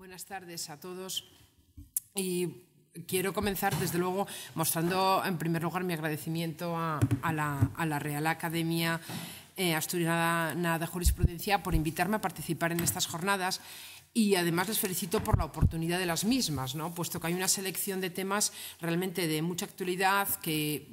Buenas tardes a todos. Y quiero comenzar, desde luego, mostrando en primer lugar mi agradecimiento a la Real Academia Asturiana de Jurisprudencia por invitarme a participar en estas jornadas. Y además les felicito por la oportunidad de las mismas, ¿no? Puesto que hay una selección de temas realmente de mucha actualidad que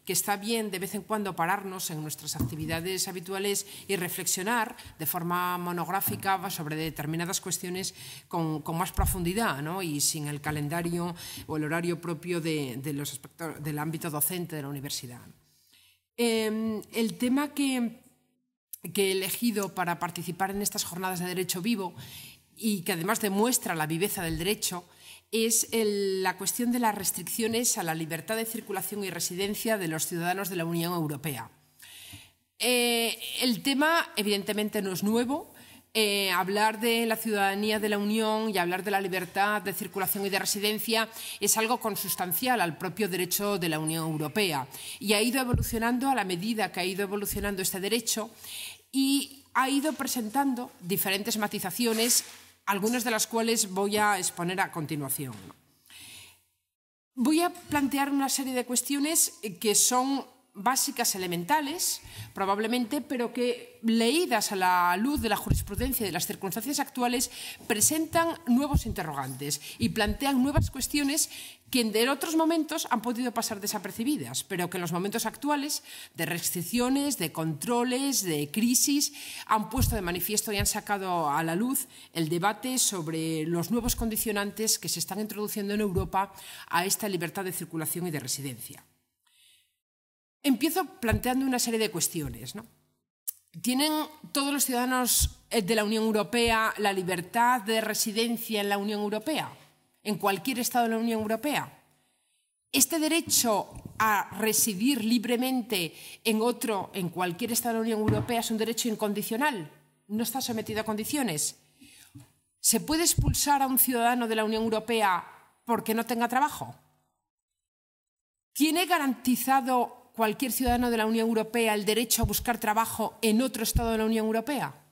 está bien de vez en cuando pararnos en nuestras actividades habituales y reflexionar de forma monográfica sobre determinadas cuestiones con más profundidad, ¿no? Y sin el calendario o el horario propio de los aspectos del ámbito docente de la universidad. El tema que he elegido para participar en estas jornadas de Derecho Vivo y que además demuestra la viveza del derecho, es la cuestión de las restricciones a la libertad de circulación y residencia de los ciudadanos de la Unión Europea. El tema, evidentemente, no es nuevo. Hablar de la ciudadanía de la Unión y hablar de la libertad de circulación y de residencia es algo consustancial al propio derecho de la Unión Europea y ha ido evolucionando a la medida que ha ido evolucionando este derecho y ha ido presentando diferentes matizaciones, algunas de las cuales voy a exponer a continuación. Voy a plantear una serie de cuestiones que son básicas, elementales, probablemente, pero que, leídas a la luz de la jurisprudencia y de las circunstancias actuales, presentan nuevos interrogantes y plantean nuevas cuestiones que en otros momentos han podido pasar desapercibidas, pero que en los momentos actuales, de restricciones, de controles, de crisis, han puesto de manifiesto y han sacado a la luz el debate sobre los nuevos condicionantes que se están introduciendo en Europa a esta libertad de circulación y de residencia. Empiezo planteando una serie de cuestiones, ¿no? ¿Tienen todos los ciudadanos de la Unión Europea la libertad de residencia en la Unión Europea? ¿En cualquier Estado de la Unión Europea? ¿Este derecho a residir libremente en cualquier Estado de la Unión Europea es un derecho incondicional? ¿No está sometido a condiciones? ¿Se puede expulsar a un ciudadano de la Unión Europea porque no tenga trabajo? ¿Tiene garantizado cualquier ciudadano de la Unión Europea el derecho a buscar trabajo en otro Estado de la Unión Europea?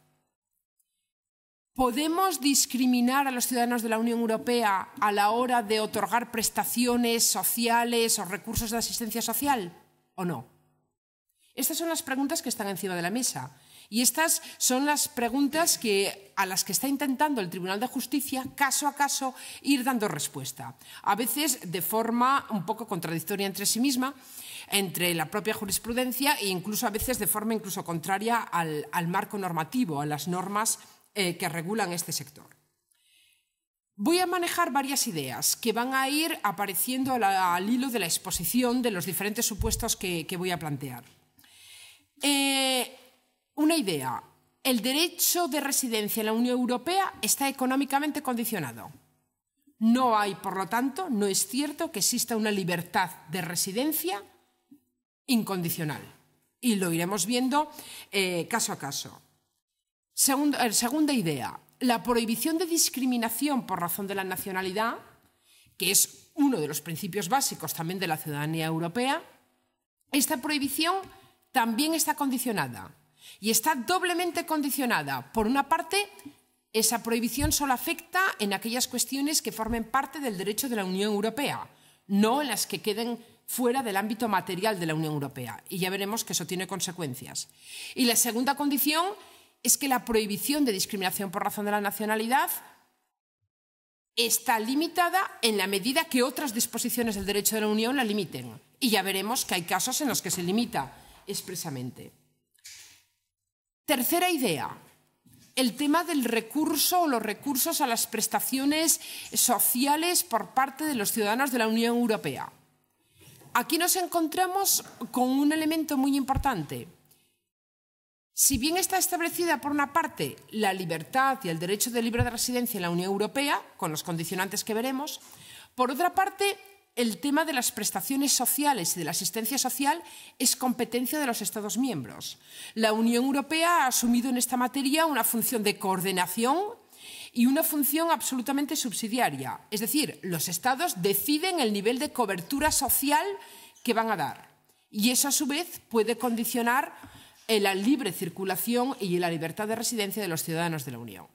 ¿Podemos discriminar a los ciudadanos de la Unión Europea a la hora de otorgar prestaciones sociales o recursos de asistencia social o no? Estas son las preguntas que están encima de la mesa. Y estas son las preguntas a las que está intentando el Tribunal de Justicia, caso a caso, ir dando respuesta. A veces de forma un poco contradictoria entre sí misma, entre la propia jurisprudencia e incluso a veces de forma incluso contraria al marco normativo, a las normas que regulan este sector. Voy a manejar varias ideas que van a ir apareciendo al hilo de la exposición de los diferentes supuestos que voy a plantear. Una idea: el derecho de residencia en la Unión Europea está económicamente condicionado. No hay, por lo tanto, no es cierto que exista una libertad de residencia incondicional. Y lo iremos viendo caso a caso. Segunda idea: la prohibición de discriminación por razón de la nacionalidad, que es uno de los principios básicos también de la ciudadanía europea. Esta prohibición también está condicionada. Y está doblemente condicionada. Por una parte, esa prohibición solo afecta en aquellas cuestiones que formen parte del derecho de la Unión Europea, no en las que queden fuera del ámbito material de la Unión Europea. Y ya veremos que eso tiene consecuencias. Y la segunda condición es que la prohibición de discriminación por razón de la nacionalidad está limitada en la medida que otras disposiciones del derecho de la Unión la limiten. Y ya veremos que hay casos en los que se limita expresamente. Tercera idea: el tema del recurso o los recursos a las prestaciones sociales por parte de los ciudadanos de la Unión Europea. Aquí nos encontramos con un elemento muy importante. Si bien está establecida por una parte la libertad y el derecho de libre residencia en la Unión Europea, con los condicionantes que veremos, por otra parte, el tema de las prestaciones sociales y de la asistencia social es competencia de los Estados miembros. La Unión Europea ha asumido en esta materia una función de coordinación y una función absolutamente subsidiaria. Es decir, los Estados deciden el nivel de cobertura social que van a dar. Y eso, a su vez, puede condicionar la libre circulación y la libertad de residencia de los ciudadanos de la Unión.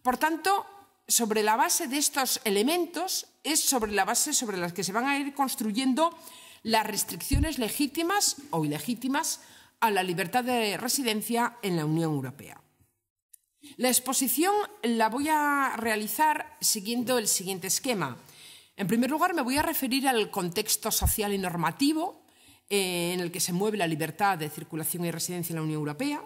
Por tanto, sobre la base de estos elementos, es sobre la base sobre las que se van a ir construyendo las restricciones legítimas o ilegítimas a la libertad de residencia en la Unión Europea. La exposición la voy a realizar siguiendo el siguiente esquema. En primer lugar, me voy a referir al contexto social y normativo en el que se mueve la libertad de circulación y residencia en la Unión Europea.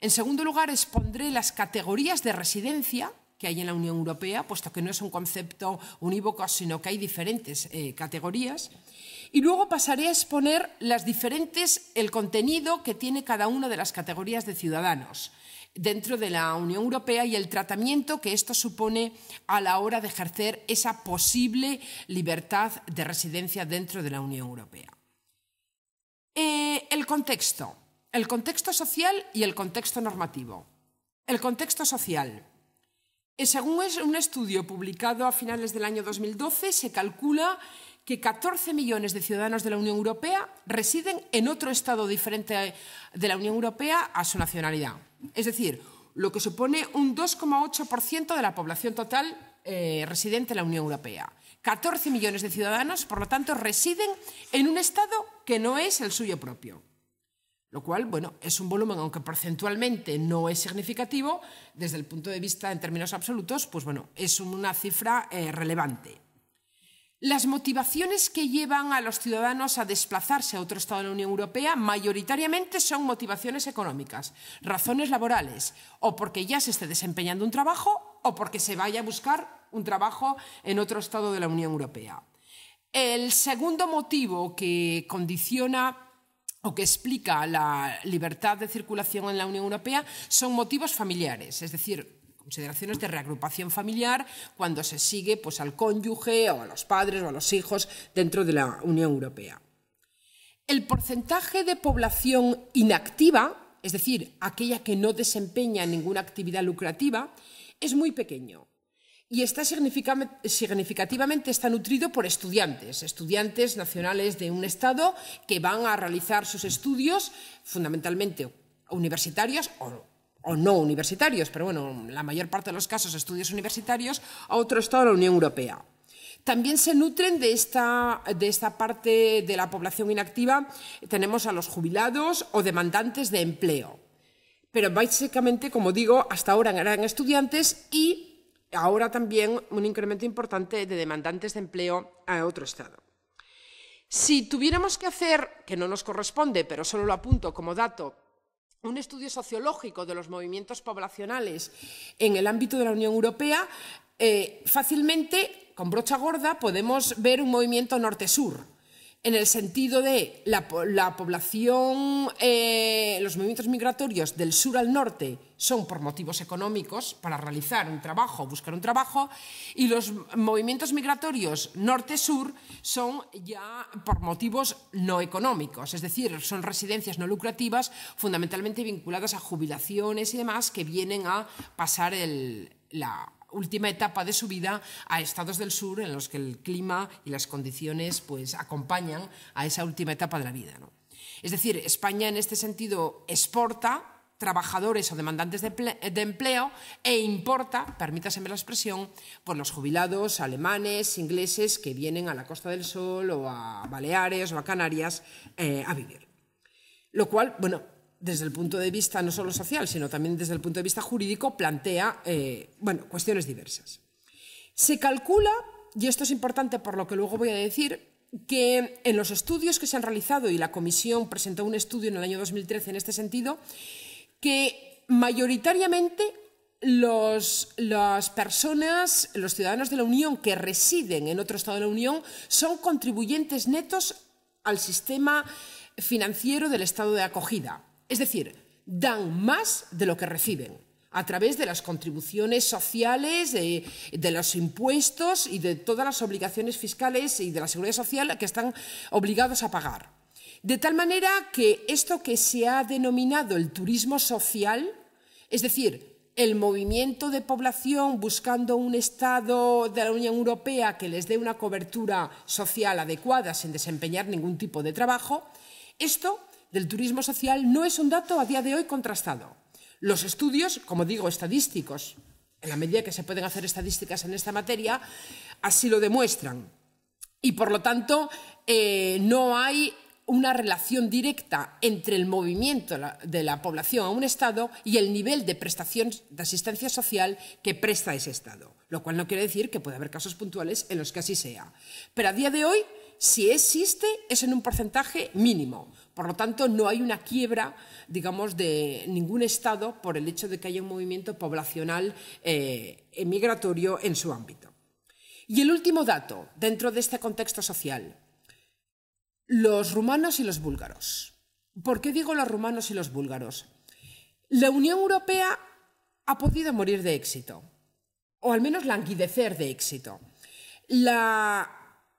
En segundo lugar, expondré las categorías de residencia que hay en la Unión Europea, puesto que no es un concepto unívoco, sino que hay diferentes categorías. Y luego pasaré a exponer el contenido que tiene cada una de las categorías de ciudadanos dentro de la Unión Europea y el tratamiento que esto supone a la hora de ejercer esa posible libertad de residencia dentro de la Unión Europea. El contexto social y el contexto normativo. El contexto social. Según un estudio publicado a finales del año 2012, se calcula que 14 millones de ciudadanos de la Unión Europea residen en otro Estado diferente de la Unión Europea a su nacionalidad. Es decir, lo que supone un 2,8% de la población total residente en la Unión Europea. 14 millones de ciudadanos, por lo tanto, residen en un Estado que no es el suyo propio. Lo cual, bueno, es un volumen, aunque porcentualmente no es significativo, desde el punto de vista en términos absolutos, pues bueno, es una cifra relevante. Las motivaciones que llevan a los ciudadanos a desplazarse a otro Estado de la Unión Europea mayoritariamente son motivaciones económicas, razones laborales, o porque ya se esté desempeñando un trabajo o porque se vaya a buscar un trabajo en otro Estado de la Unión Europea. El segundo motivo que condiciona o que explica la libertad de circulación en la Unión Europea son motivos familiares, es decir, consideraciones de reagrupación familiar cuando se sigue pues, al cónyuge o a los padres o a los hijos dentro de la Unión Europea. El porcentaje de población inactiva, es decir, aquella que no desempeña ninguna actividad lucrativa, es muy pequeño y significativamente está nutrido por estudiantes nacionales de un Estado que van a realizar sus estudios fundamentalmente universitarios o no universitarios, pero bueno, la mayor parte de los casos estudios universitarios, a otro Estado de la Unión Europea. También se nutren de esta parte de la población inactiva, tenemos a los jubilados o demandantes de empleo. Pero básicamente, como digo, hasta ahora eran estudiantes y ahora también un incremento importante de demandantes de empleo a otro Estado. Si tuviéramos que hacer, que no nos corresponde, pero solo lo apunto como dato, un estudio sociológico de los movimientos poblacionales en el ámbito de la Unión Europea, fácilmente, con brocha gorda, podemos ver un movimiento norte-sur, en el sentido de la población, los movimientos migratorios del sur al norte son por motivos económicos, para realizar un trabajo, buscar un trabajo, y los movimientos migratorios norte-sur son ya por motivos no económicos, es decir, son residencias no lucrativas, fundamentalmente vinculadas a jubilaciones y demás, que vienen a pasar la última etapa de su vida a estados del sur en los que el clima y las condiciones pues, acompañan a esa última etapa de la vida, ¿no? Es decir, España en este sentido exporta trabajadores o demandantes de empleo e importa, permítaseme la expresión, pues los jubilados alemanes, ingleses que vienen a la Costa del Sol o a Baleares o a Canarias a vivir. Lo cual, bueno, desde el punto de vista no solo social, sino también desde el punto de vista jurídico, plantea cuestiones diversas. Se calcula, y esto es importante por lo que luego voy a decir, que en los estudios que se han realizado, y la Comisión presentó un estudio en el año 2013 en este sentido, que mayoritariamente las personas, los ciudadanos de la Unión que residen en otro Estado de la Unión son contribuyentes netos al sistema financiero del Estado de acogida. Es decir, dan más de lo que reciben a través de las contribuciones sociales, de los impuestos y de todas las obligaciones fiscales y de la seguridad social que están obligados a pagar. De tal manera que esto que se ha denominado el turismo social, es decir, el movimiento de población buscando un Estado de la Unión Europea que les dé una cobertura social adecuada sin desempeñar ningún tipo de trabajo, esto del turismo social no es un dato a día de hoy contrastado. Los estudios, como digo, estadísticos en la medida que se pueden hacer estadísticas en esta materia, así lo demuestran. Y, por lo tanto, no hay una relación directa entre el movimiento de la población a un Estado y el nivel de prestación de asistencia social que presta ese Estado, lo cual no quiere decir que pueda haber casos puntuales en los que así sea. Pero a día de hoy, si existe, es en un porcentaje mínimo. Por lo tanto, no hay una quiebra, digamos, de ningún Estado por el hecho de que haya un movimiento poblacional migratorio en su ámbito. Y el último dato, dentro de este contexto social, los rumanos y los búlgaros. ¿Por qué digo los rumanos y los búlgaros? La Unión Europea ha podido morir de éxito, o al menos languidecer de éxito.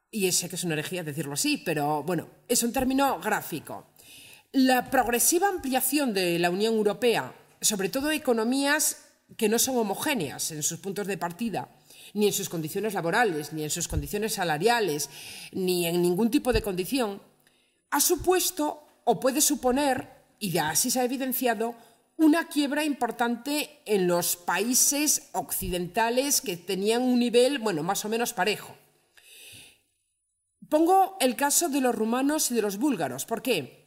Y sé que es una herejía decirlo así, pero bueno, es un término gráfico. La progresiva ampliación de la Unión Europea, sobre todo economías que no son homogéneas en sus puntos de partida, ni en sus condiciones laborales, ni en sus condiciones salariales, ni en ningún tipo de condición, ha supuesto o puede suponer, y ya así se ha evidenciado, una quiebra importante en los países occidentales que tenían un nivel, bueno, más o menos parejo. Pongo el caso de los rumanos y de los búlgaros. ¿Por qué?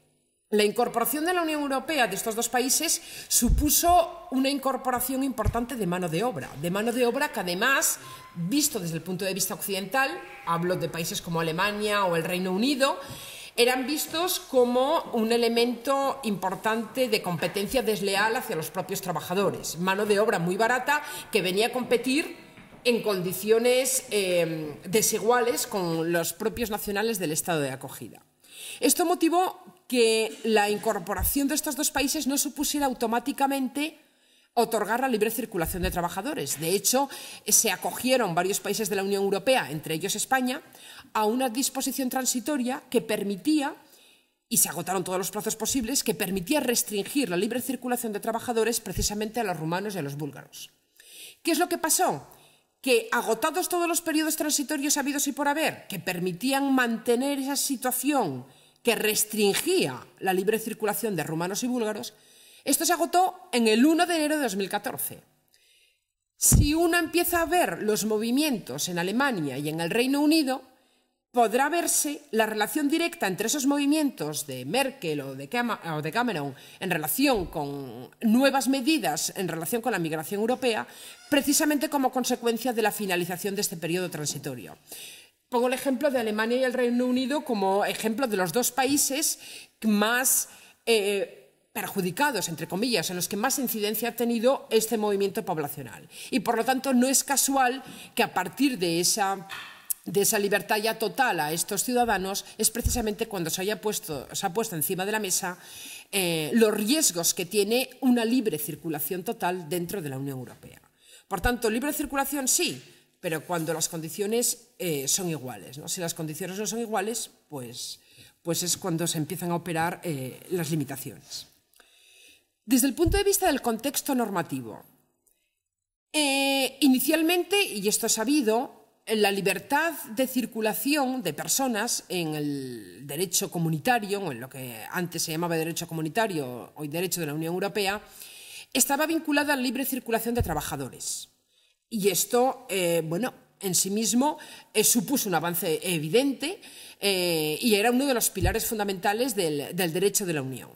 La incorporación de la Unión Europea de estos dos países supuso una incorporación importante de mano de obra que además, visto desde el punto de vista occidental, hablo de países como Alemania o el Reino Unido, eran vistos como un elemento importante de competencia desleal hacia los propios trabajadores. Mano de obra muy barata que venía a competir en condiciones desiguales con los propios nacionales del estado de acogida. Esto motivó que la incorporación de estos dos países no supusiera automáticamente otorgar la libre circulación de trabajadores. De hecho, se acogieron varios países de la Unión Europea, entre ellos España, a una disposición transitoria que permitía, y se agotaron todos los plazos posibles, que permitía restringir la libre circulación de trabajadores precisamente a los rumanos y a los búlgaros. ¿Qué es lo que pasó? Que agotados todos los periodos transitorios habidos y por haber, que permitían mantener esa situación que restringía la libre circulación de rumanos y búlgaros, esto se agotó en el 1 de enero de 2014. Si uno empieza a ver los movimientos en Alemania y en el Reino Unido, podrá verse la relación directa entre esos movimientos de Merkel o de Cameron en relación con nuevas medidas en relación con la migración europea, precisamente como consecuencia de la finalización de este periodo transitorio. Pongo el ejemplo de Alemania y el Reino Unido como ejemplo de los dos países más perjudicados, entre comillas, en los que más incidencia ha tenido este movimiento poblacional. Y, por lo tanto, no es casual que a partir de esa libertad ya total a estos ciudadanos es precisamente cuando se ha puesto encima de la mesa los riesgos que tiene una libre circulación total dentro de la Unión Europea. Por tanto, libre circulación sí, pero cuando las condiciones son iguales, ¿no? Si las condiciones no son iguales, pues es cuando se empiezan a operar las limitaciones. Desde el punto de vista del contexto normativo, inicialmente, y esto es sabido, la libertad de circulación de personas en el derecho comunitario, en lo que antes se llamaba derecho comunitario, hoy derecho de la Unión Europea, estaba vinculada a la libre circulación de trabajadores. Y esto, en sí mismo supuso un avance evidente y era uno de los pilares fundamentales del derecho de la Unión.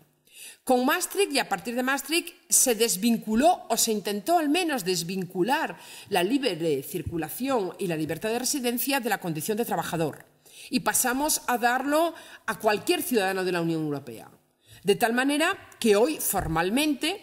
Con Maastricht y a partir de Maastricht se desvinculó o se intentó al menos desvincular la libre circulación y la libertad de residencia de la condición de trabajador y pasamos a darlo a cualquier ciudadano de la Unión Europea. De tal manera que hoy formalmente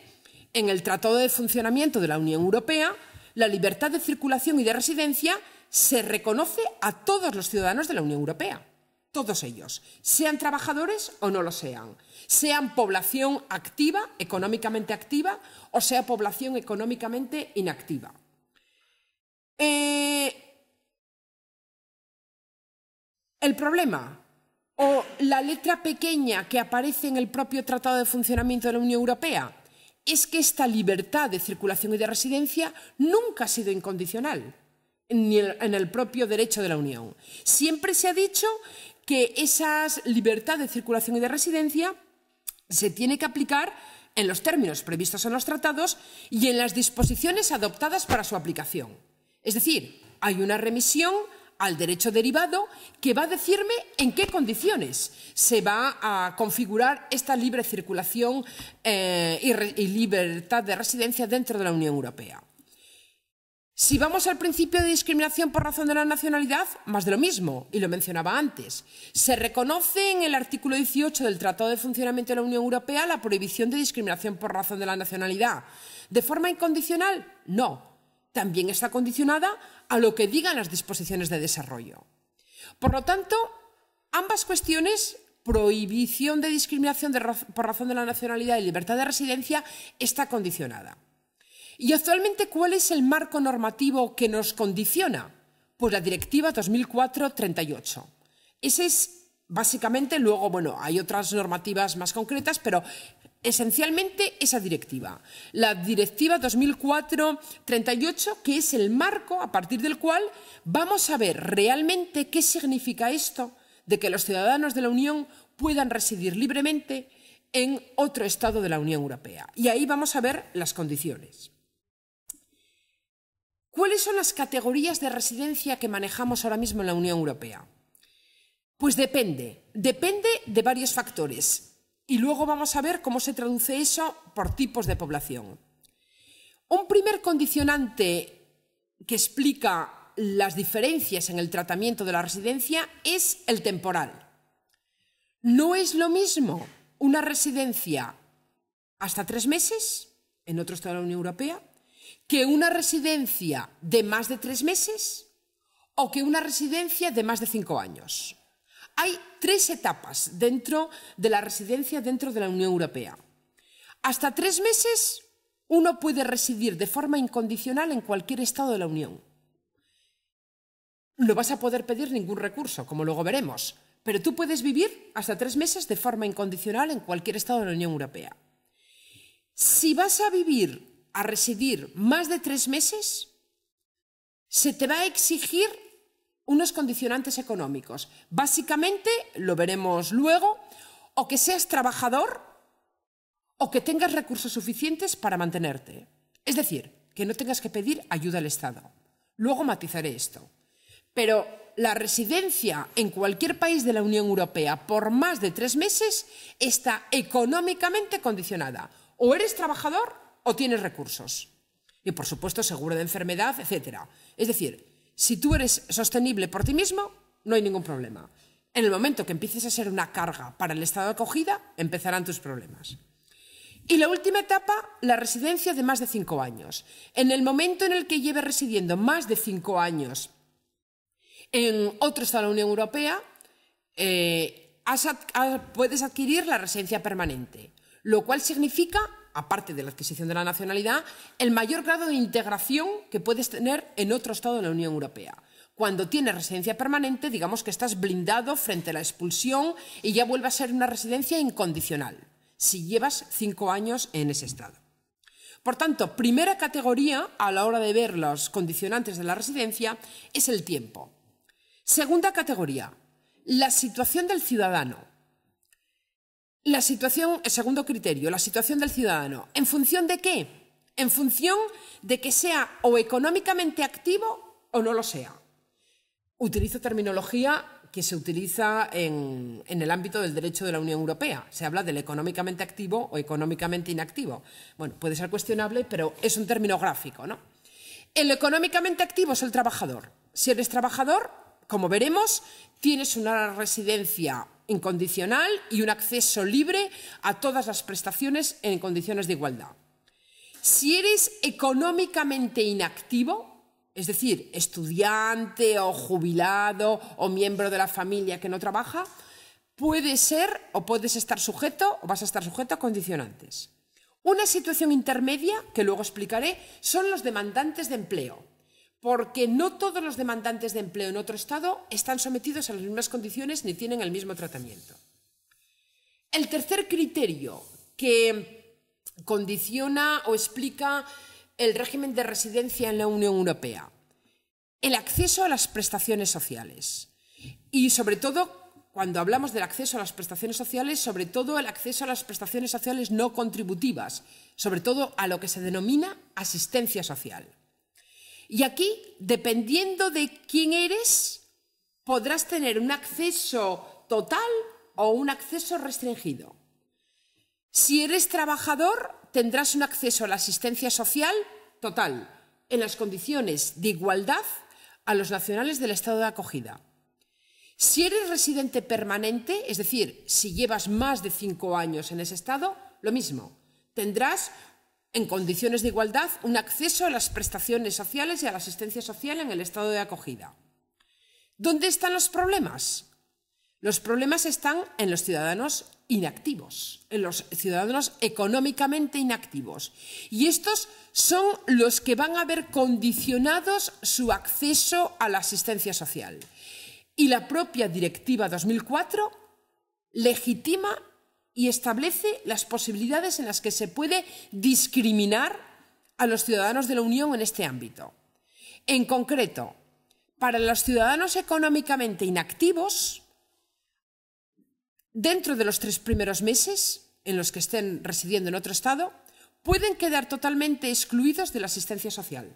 en el Tratado de Funcionamiento de la Unión Europea la libertad de circulación y de residencia se reconoce a todos los ciudadanos de la Unión Europea. Todos ellos, sean trabajadores o no lo sean población activa, económicamente activa, o sea población económicamente inactiva. El problema, o la letra pequeña que aparece en el propio Tratado de Funcionamiento de la Unión Europea, es que esta libertad de circulación y de residencia nunca ha sido incondicional, ni en el propio derecho de la Unión. Siempre se ha dicho que esa libertad de circulación y de residencia se tiene que aplicar en los términos previstos en los tratados y en las disposiciones adoptadas para su aplicación. Es decir, hay una remisión al derecho derivado que va a decirme en qué condiciones se va a configurar esta libre circulación y libertad de residencia dentro de la Unión Europea. Si vamos al principio de discriminación por razón de la nacionalidad, más de lo mismo, y lo mencionaba antes. Se reconoce en el artículo 18 del Tratado de Funcionamiento de la Unión Europea la prohibición de discriminación por razón de la nacionalidad. ¿De forma incondicional? No. También está condicionada a lo que digan las disposiciones de desarrollo. Por lo tanto, ambas cuestiones, prohibición de discriminación por razón de la nacionalidad y libertad de residencia, está condicionada. ¿Y actualmente cuál es el marco normativo que nos condiciona? Pues la Directiva 2004/38. Ese es básicamente, luego, bueno, hay otras normativas más concretas, pero esencialmente esa directiva. La Directiva 2004/38, que es el marco a partir del cual vamos a ver realmente qué significa esto de que los ciudadanos de la Unión puedan residir libremente en otro Estado de la Unión Europea. Y ahí vamos a ver las condiciones. ¿Cuáles son las categorías de residencia que manejamos ahora mismo en la Unión Europea? Pues depende de varios factores y luego vamos a ver cómo se traduce eso por tipos de población. Un primer condicionante que explica las diferencias en el tratamiento de la residencia es el temporal. No es lo mismo una residencia hasta 3 meses en otro Estado de la Unión Europea que una residencia de más de 3 meses o que una residencia de más de 5 años. Hay 3 etapas dentro de la residencia dentro de la Unión Europea. Hasta 3 meses uno puede residir de forma incondicional en cualquier Estado de la Unión. No vas a poder pedir ningún recurso, como luego veremos, pero tú puedes vivir hasta 3 meses de forma incondicional en cualquier Estado de la Unión Europea. Si vas a residir más de 3 meses, se te va a exigir unos condicionantes económicos. Básicamente, lo veremos luego, o que seas trabajador o que tengas recursos suficientes para mantenerte. Es decir, que no tengas que pedir ayuda al Estado. Luego matizaré esto. Pero la residencia en cualquier país de la Unión Europea por más de 3 meses está económicamente condicionada. O eres trabajador o tienes recursos. Y, por supuesto, seguro de enfermedad, etc. Es decir, si tú eres sostenible por ti mismo, no hay ningún problema. En el momento que empieces a ser una carga para el Estado de acogida, empezarán tus problemas. Y la última etapa, la residencia de más de 5 años. En el momento en el que lleves residiendo más de 5 años en otro Estado de la Unión Europea, puedes adquirir la residencia permanente, lo cual significa, aparte de la adquisición de la nacionalidad, el mayor grado de integración que puedes tener en otro Estado de la Unión Europea. Cuando tienes residencia permanente, digamos que estás blindado frente a la expulsión y ya vuelve a ser una residencia incondicional, si llevas 5 años en ese Estado. Por tanto, primera categoría a la hora de ver los condicionantes de la residencia es el tiempo. Segunda categoría, la situación del ciudadano. Segundo criterio, la situación del ciudadano. ¿En función de qué? En función de que sea o económicamente activo o no lo sea. Utilizo terminología que se utiliza en el ámbito del derecho de la Unión Europea. Se habla del económicamente activo o económicamente inactivo. Bueno, puede ser cuestionable, pero es un término gráfico, ¿no? El económicamente activo es el trabajador. Si eres trabajador, como veremos, tienes una residencia incondicional y un acceso libre a todas las prestaciones en condiciones de igualdad. Si eres económicamente inactivo, es decir, estudiante o jubilado o miembro de la familia que no trabaja, puedes estar sujeto o vas a estar sujeto a condicionantes. Una situación intermedia, que luego explicaré, son los demandantes de empleo, porque no todos los demandantes de empleo en otro Estado están sometidos a las mismas condiciones ni tienen el mismo tratamiento. El tercer criterio que condiciona o explica el régimen de residencia en la Unión Europea, el acceso a las prestaciones sociales y, sobre todo, cuando hablamos del acceso a las prestaciones sociales, sobre todo el acceso a las prestaciones sociales no contributivas, sobre todo a lo que se denomina asistencia social. Y aquí, dependiendo de quién eres, podrás tener un acceso total o un acceso restringido. Si eres trabajador, tendrás un acceso a la asistencia social total, en las condiciones de igualdad a los nacionales del estado de acogida. Si eres residente permanente, es decir, si llevas más de 5 años en ese estado, lo mismo. Tendrás, en condiciones de igualdad, un acceso a las prestaciones sociales y a la asistencia social en el estado de acogida. ¿Dónde están los problemas? Los problemas están en los ciudadanos inactivos, en los ciudadanos económicamente inactivos. Y estos son los que van a ver condicionados su acceso a la asistencia social. Y la propia Directiva 2004 legitima y establece las posibilidades en las que se puede discriminar a los ciudadanos de la Unión en este ámbito. En concreto, para los ciudadanos económicamente inactivos, dentro de los 3 primeros meses en los que estén residiendo en otro estado, pueden quedar totalmente excluidos de la asistencia social.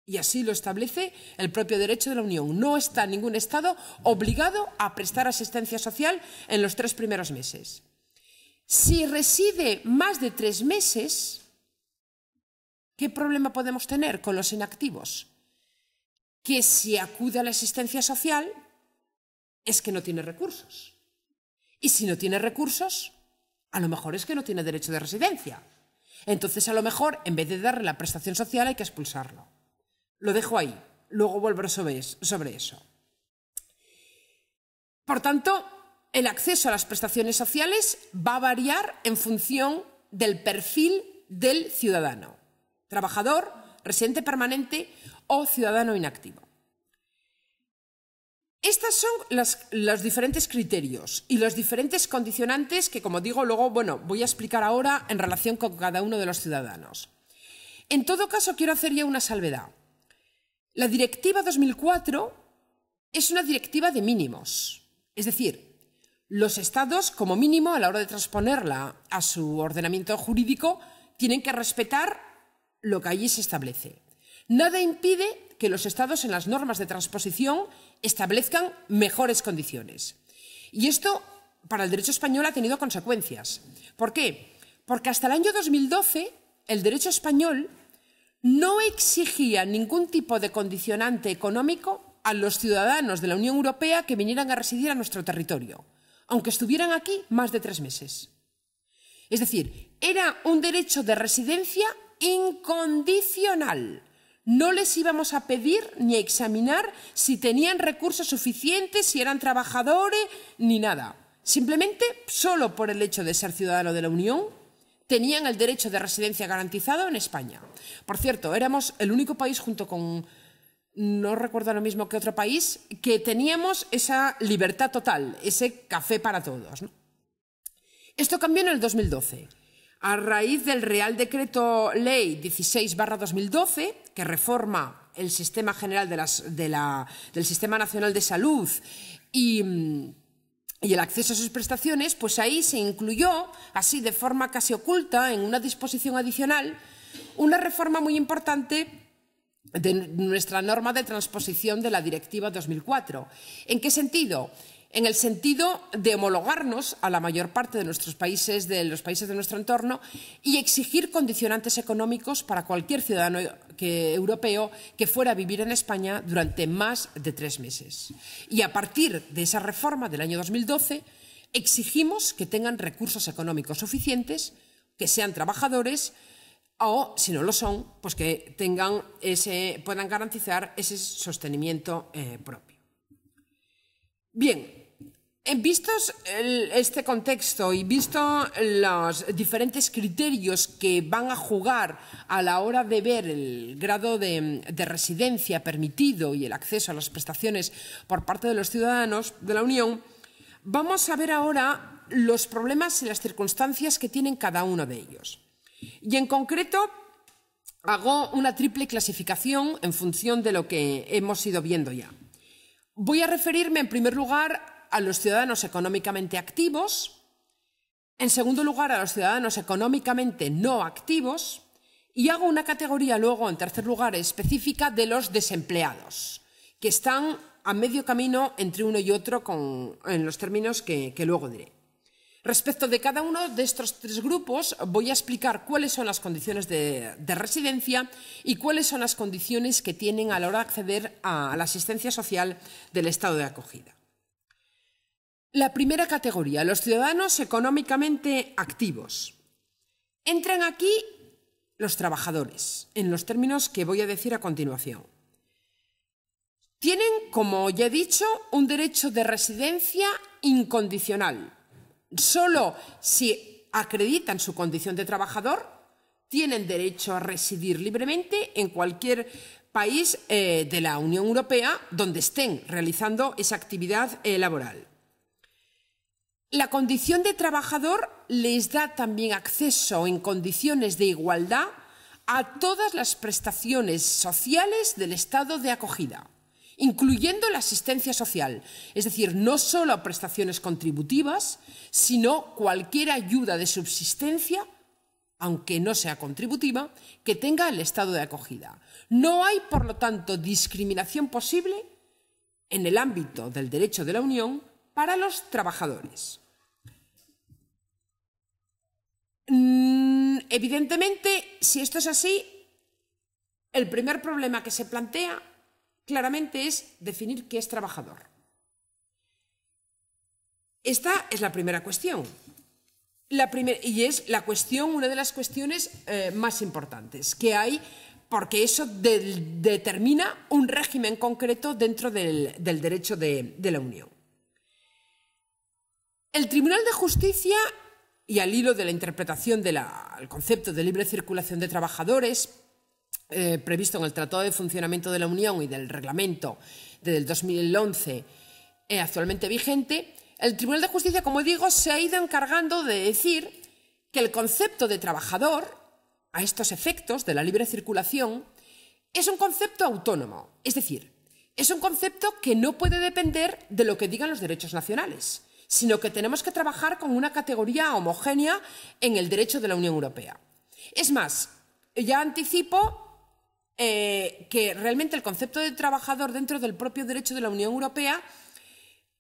Y así lo establece el propio derecho de la Unión. No está ningún estado obligado a prestar asistencia social en los 3 primeros meses. Si reside más de 3 meses, ¿qué problema podemos tener con los inactivos? Que si acude a la asistencia social es que no tiene recursos. Y si no tiene recursos, a lo mejor es que no tiene derecho de residencia. Entonces, a lo mejor, en vez de darle la prestación social, hay que expulsarlo. Lo dejo ahí, luego volveré sobre eso. Por tanto, el acceso a las prestaciones sociales va a variar en función del perfil del ciudadano, trabajador, residente permanente o ciudadano inactivo. Estos son los diferentes criterios y los diferentes condicionantes que, como digo, luego voy a explicar ahora en relación con cada uno de los ciudadanos. En todo caso, quiero hacer ya una salvedad. La Directiva 2004 es una directiva de mínimos, es decir, los estados, como mínimo, a la hora de transponerla a su ordenamiento jurídico, tienen que respetar lo que allí se establece. Nada impide que los estados, en las normas de transposición, establezcan mejores condiciones. Y esto, para el derecho español, ha tenido consecuencias. ¿Por qué? Porque hasta el año 2012, el derecho español no exigía ningún tipo de condicionante económico a los ciudadanos de la Unión Europea que vinieran a residir a nuestro territorio, aunque estuvieran aquí más de 3 meses. Es decir, era un derecho de residencia incondicional. No les íbamos a pedir ni a examinar si tenían recursos suficientes, si eran trabajadores, ni nada. Simplemente, solo por el hecho de ser ciudadano de la Unión, tenían el derecho de residencia garantizado en España. Por cierto, éramos el único país junto con, no recuerdo lo mismo que otro país, que teníamos esa libertad total, ese café para todos, ¿no? Esto cambió en el 2012. A raíz del Real Decreto Ley 16/2012, que reforma el Sistema General del Sistema Nacional de Salud y el acceso a sus prestaciones, pues ahí se incluyó, así de forma casi oculta, en una disposición adicional, una reforma muy importante de nuestra norma de transposición de la Directiva 2004. ¿En qué sentido? En el sentido de homologarnos a la mayor parte de nuestros países, de los países de nuestro entorno, y exigir condicionantes económicos para cualquier ciudadano europeo que fuera a vivir en España durante más de 3 meses. Y a partir de esa reforma del año 2012, exigimos que tengan recursos económicos suficientes, que sean trabajadores o, si no lo son, pues que puedan garantizar ese sostenimiento propio. Bien, vistos este contexto y visto los diferentes criterios que van a jugar a la hora de ver el grado de residencia permitido y el acceso a las prestaciones por parte de los ciudadanos de la Unión, vamos a ver ahora los problemas y las circunstancias que tienen cada uno de ellos. Y en concreto, hago una triple clasificación en función de lo que hemos ido viendo ya. Voy a referirme, en primer lugar, a los ciudadanos económicamente activos, en segundo lugar a los ciudadanos económicamente no activos y hago una categoría luego, en tercer lugar, específica de los desempleados, que están a medio camino entre uno y otro en los términos que luego diré. Respecto de cada uno de estos tres grupos voy a explicar cuáles son las condiciones de residencia y cuáles son las condiciones que tienen a la hora de acceder a la asistencia social del estado de acogida. La primera categoría, los ciudadanos económicamente activos. Entran aquí los trabajadores, en los términos que voy a decir a continuación. Tienen, como ya he dicho, un derecho de residencia incondicional. Solo si acreditan su condición de trabajador, tienen derecho a residir libremente en cualquier país de la Unión Europea donde estén realizando esa actividad laboral. La condición de trabajador les da también acceso en condiciones de igualdad a todas las prestaciones sociales del estado de acogida, incluyendo la asistencia social, es decir, no solo a prestaciones contributivas, sino cualquier ayuda de subsistencia, aunque no sea contributiva, que tenga el estado de acogida. No hay, por lo tanto, discriminación posible en el ámbito del derecho de la Unión para los trabajadores. Evidentemente, si esto es así, el primer problema que se plantea claramente es definir qué es trabajador. Esta es la primera cuestión. Y es una de las cuestiones más importantes que hay, porque eso determina un régimen concreto dentro del derecho de la Unión. El Tribunal de Justicia, y al hilo de la interpretación del concepto de libre circulación de trabajadores, previsto en el Tratado de Funcionamiento de la Unión y del Reglamento del 2011 actualmente vigente, el Tribunal de Justicia, como digo, se ha ido encargando de decir que el concepto de trabajador, a estos efectos de la libre circulación, es un concepto autónomo, es decir, es un concepto que no puede depender de lo que digan los derechos nacionales, sino que tenemos que trabajar con una categoría homogénea en el derecho de la Unión Europea. Es más, ya anticipo que realmente el concepto de trabajador dentro del propio derecho de la Unión Europea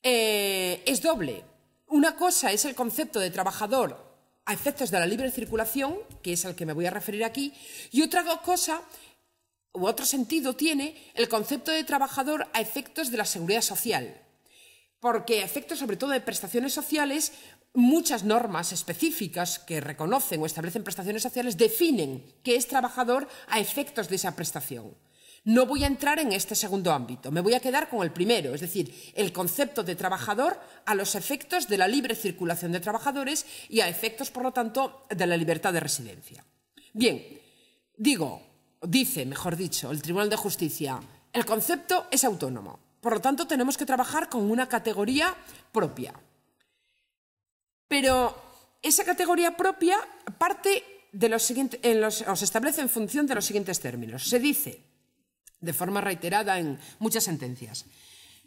es doble. Una cosa es el concepto de trabajador a efectos de la libre circulación, que es al que me voy a referir aquí, y otra cosa u otro sentido tiene el concepto de trabajador a efectos de la seguridad social, porque a efectos sobre todo de prestaciones sociales, muchas normas específicas que reconocen o establecen prestaciones sociales definen qué es trabajador a efectos de esa prestación. No voy a entrar en este segundo ámbito, me voy a quedar con el primero, es decir, el concepto de trabajador a los efectos de la libre circulación de trabajadores y a efectos, por lo tanto, de la libertad de residencia. Bien, dice, el Tribunal de Justicia, el concepto es autónomo, por lo tanto, tenemos que trabajar con una categoría propia. Pero esa categoría propia parte de se establece en función de los siguientes términos. Se dice, de forma reiterada en muchas sentencias,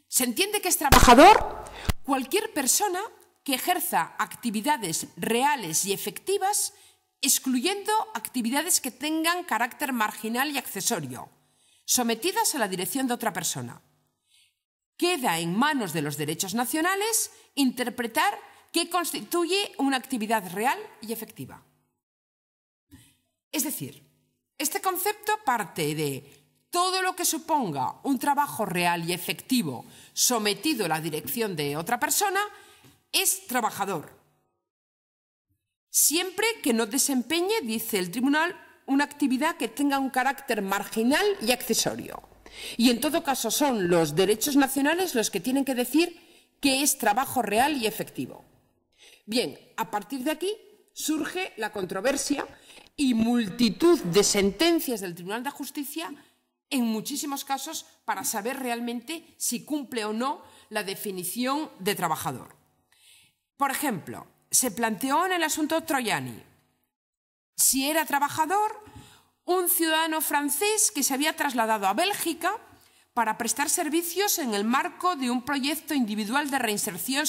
se entiende que es trabajador cualquier persona que ejerza actividades reales y efectivas, excluyendo actividades que tengan carácter marginal y accesorio, sometidas a la dirección de otra persona. Queda en manos de los derechos nacionales interpretar qué constituye una actividad real y efectiva. Es decir, este concepto parte de todo lo que suponga un trabajo real y efectivo sometido a la dirección de otra persona es trabajador. Siempre que no desempeñe, dice el tribunal, una actividad que tenga un carácter marginal y accesorio. Y en todo caso son los derechos nacionales los que tienen que decir qué es trabajo real y efectivo. Bien, a partir de aquí surge la controversia y multitud de sentencias del Tribunal de Justicia en muchísimos casos para saber realmente si cumple o no la definición de trabajador. Por ejemplo, se planteó en el asunto Troiani si era trabajador un ciudadano francés que se había trasladado a Bélgica para prestar servicios en el marco de un proyecto individual de reinserción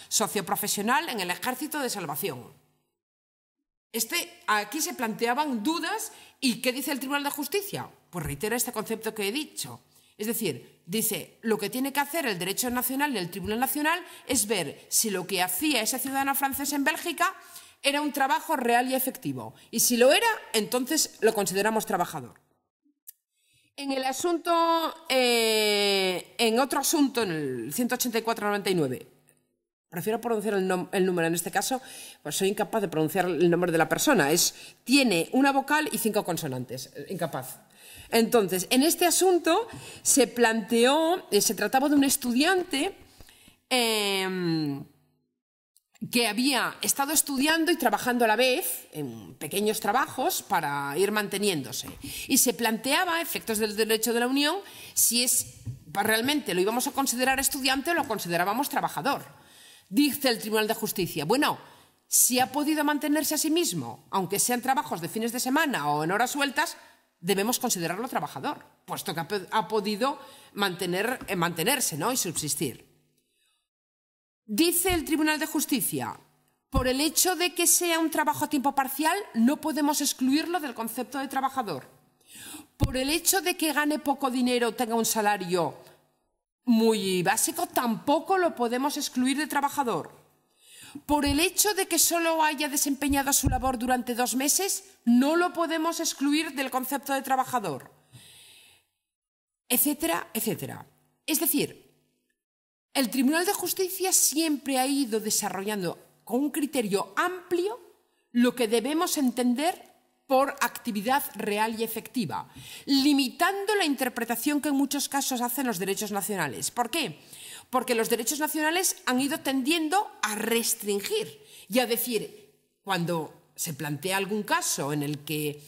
socioprofesional en el Ejército de Salvación. Aquí se planteaban dudas. ¿Y qué dice el Tribunal de Justicia? Pues reitera este concepto que he dicho. Es decir, dice, lo que tiene que hacer el derecho nacional y el Tribunal Nacional es ver si lo que hacía ese ciudadano francés en Bélgica era un trabajo real y efectivo. Y si lo era, entonces lo consideramos trabajador. En el asunto, en otro asunto, en el 184-99, prefiero pronunciar el número en este caso, pues soy incapaz de pronunciar el nombre de la persona. Tiene una vocal y 5 consonantes, incapaz. Entonces, en este asunto se planteó, se trataba de un estudiante que había estado estudiando y trabajando a la vez en pequeños trabajos para ir manteniéndose. Y se planteaba, a efectos del derecho de la Unión, si realmente lo íbamos a considerar estudiante o lo considerábamos trabajador. Dice el Tribunal de Justicia, bueno, si ha podido mantenerse a sí mismo, aunque sean trabajos de fines de semana o en horas sueltas, debemos considerarlo trabajador, puesto que ha podido mantenerse, ¿no?, y subsistir. Dice el Tribunal de Justicia, por el hecho de que sea un trabajo a tiempo parcial, no podemos excluirlo del concepto de trabajador. Por el hecho de que gane poco dinero, tenga un salario muy básico, tampoco lo podemos excluir de trabajador. Por el hecho de que solo haya desempeñado su labor durante 2 meses, no lo podemos excluir del concepto de trabajador, etcétera, etcétera. Es decir, el Tribunal de Justicia siempre ha ido desarrollando con un criterio amplio lo que debemos entender por actividad real y efectiva, limitando la interpretación que en muchos casos hacen los derechos nacionales. ¿Por qué? Porque los derechos nacionales han ido tendiendo a restringir y a decir, cuando se plantea algún caso en el que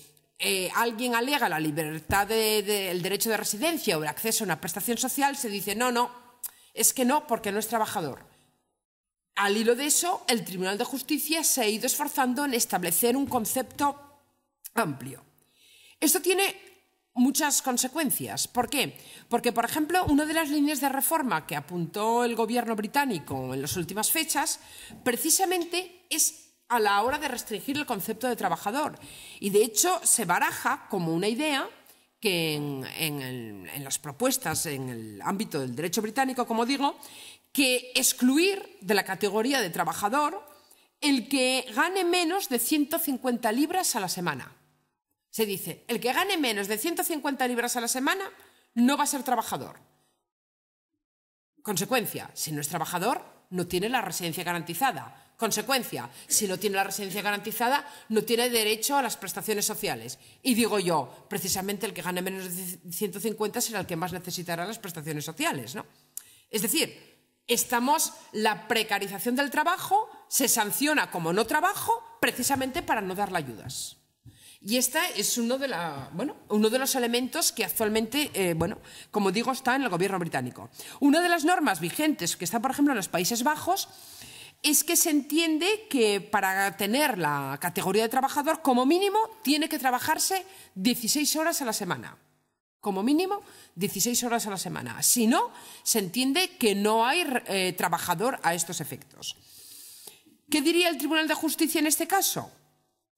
alguien alega la libertad del derecho de residencia o el acceso a una prestación social, se dice, no, es que no, porque no es trabajador. Al hilo de eso, el Tribunal de Justicia se ha ido esforzando en establecer un concepto amplio. Esto tiene muchas consecuencias. ¿Por qué? Porque, por ejemplo, una de las líneas de reforma que apuntó el gobierno británico en las últimas fechas, precisamente es a la hora de restringir el concepto de trabajador. Y, de hecho, se baraja como una idea que en las propuestas en el ámbito del derecho británico, como digo, que excluir de la categoría de trabajador el que gane menos de 150 libras a la semana. Se dice, el que gane menos de 150 libras a la semana no va a ser trabajador. Consecuencia, si no es trabajador, no tiene la residencia garantizada. Consecuencia, si no tiene la residencia garantizada, no tiene derecho a las prestaciones sociales. Y digo yo, precisamente el que gane menos de 150 será el que más necesitará las prestaciones sociales, ¿no? Es decir, la precarización del trabajo se sanciona como no trabajo precisamente para no darle ayudas. Y este es uno de los elementos que actualmente, como digo, está en el gobierno británico. Una de las normas vigentes que está, por ejemplo, en los Países Bajos es que se entiende que para tener la categoría de trabajador, como mínimo, tiene que trabajarse 16 horas a la semana. Como mínimo, 16 horas a la semana. Si no, se entiende que no hay trabajador a estos efectos. ¿Qué diría el Tribunal de Justicia en este caso?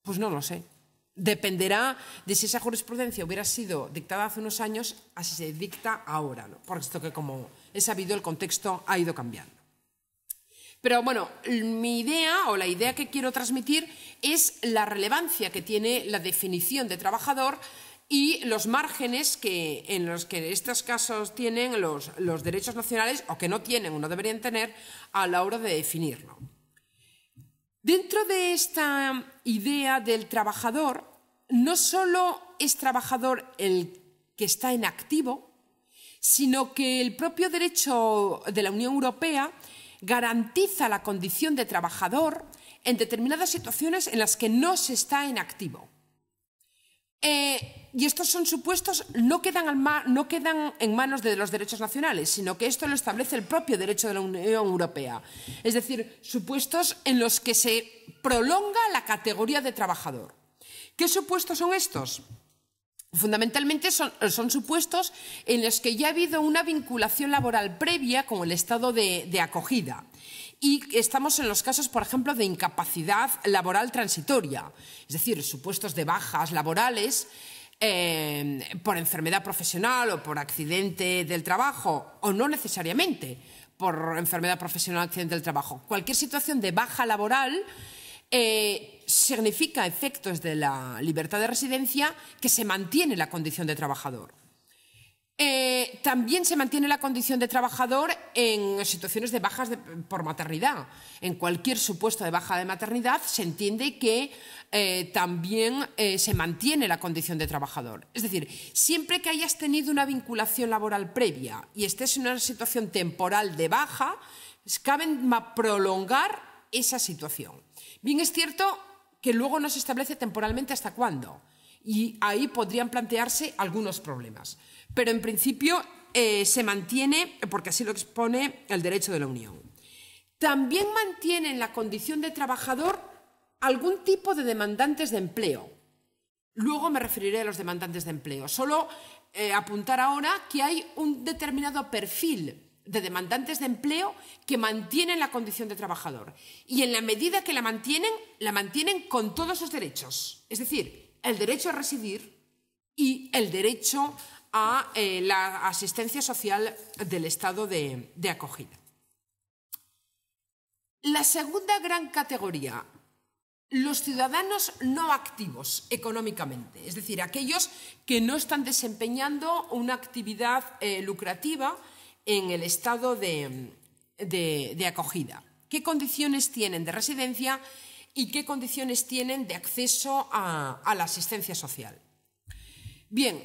Pues no lo sé. Dependerá de si esa jurisprudencia hubiera sido dictada hace unos años, así se dicta ahora, ¿no? Por esto que, como he sabido, el contexto ha ido cambiando. Pero bueno, mi idea o la idea que quiero transmitir es la relevancia que tiene la definición de trabajador y los márgenes en los que estos casos tienen los derechos nacionales, o que no tienen o no deberían tener, a la hora de definirlo. Dentro de esta idea del trabajador, no solo es trabajador el que está en activo, sino que el propio derecho de la Unión Europea garantiza la condición de trabajador en determinadas situaciones en las que no se está en activo. Y estos son supuestos, no quedan en manos de los derechos nacionales, sino que esto lo establece el propio derecho de la Unión Europea. Es decir, supuestos en los que se prolonga la categoría de trabajador. ¿Qué supuestos son estos? Fundamentalmente son supuestos en los que ya ha habido una vinculación laboral previa con el estado de acogida. Y estamos en los casos, por ejemplo, de incapacidad laboral transitoria, es decir, supuestos de bajas laborales por enfermedad profesional o por accidente del trabajo, o no necesariamente por enfermedad profesional o accidente del trabajo. Cualquier situación de baja laboral significa efectos de la libertad de residencia que se mantiene la condición de trabajador. También se mantiene la condición de trabajador en situaciones de bajas por maternidad. En cualquier supuesto de baja de maternidad se entiende que también se mantiene la condición de trabajador. Es decir, siempre que hayas tenido una vinculación laboral previa y estés en una situación temporal de baja, cabe prolongar esa situación. Bien, es cierto que luego no se establece temporalmente hasta cuándo, y ahí podrían plantearse algunos problemas. Pero en principio se mantiene, porque así lo expone el derecho de la Unión. También mantiene en la condición de trabajador algún tipo de demandantes de empleo. Luego me referiré a los demandantes de empleo. Solo apuntar ahora que hay un determinado perfil de demandantes de empleo que mantienen la condición de trabajador. Y en la medida que la mantienen con todos sus derechos. Es decir, el derecho a residir y el derecho a la asistencia social del estado de acogida. La segunda gran categoría, los ciudadanos no activos económicamente, es decir, aquellos que no están desempeñando una actividad lucrativa en el estado de acogida. ¿Qué condiciones tienen de residencia y qué condiciones tienen de acceso a la asistencia social? Bien,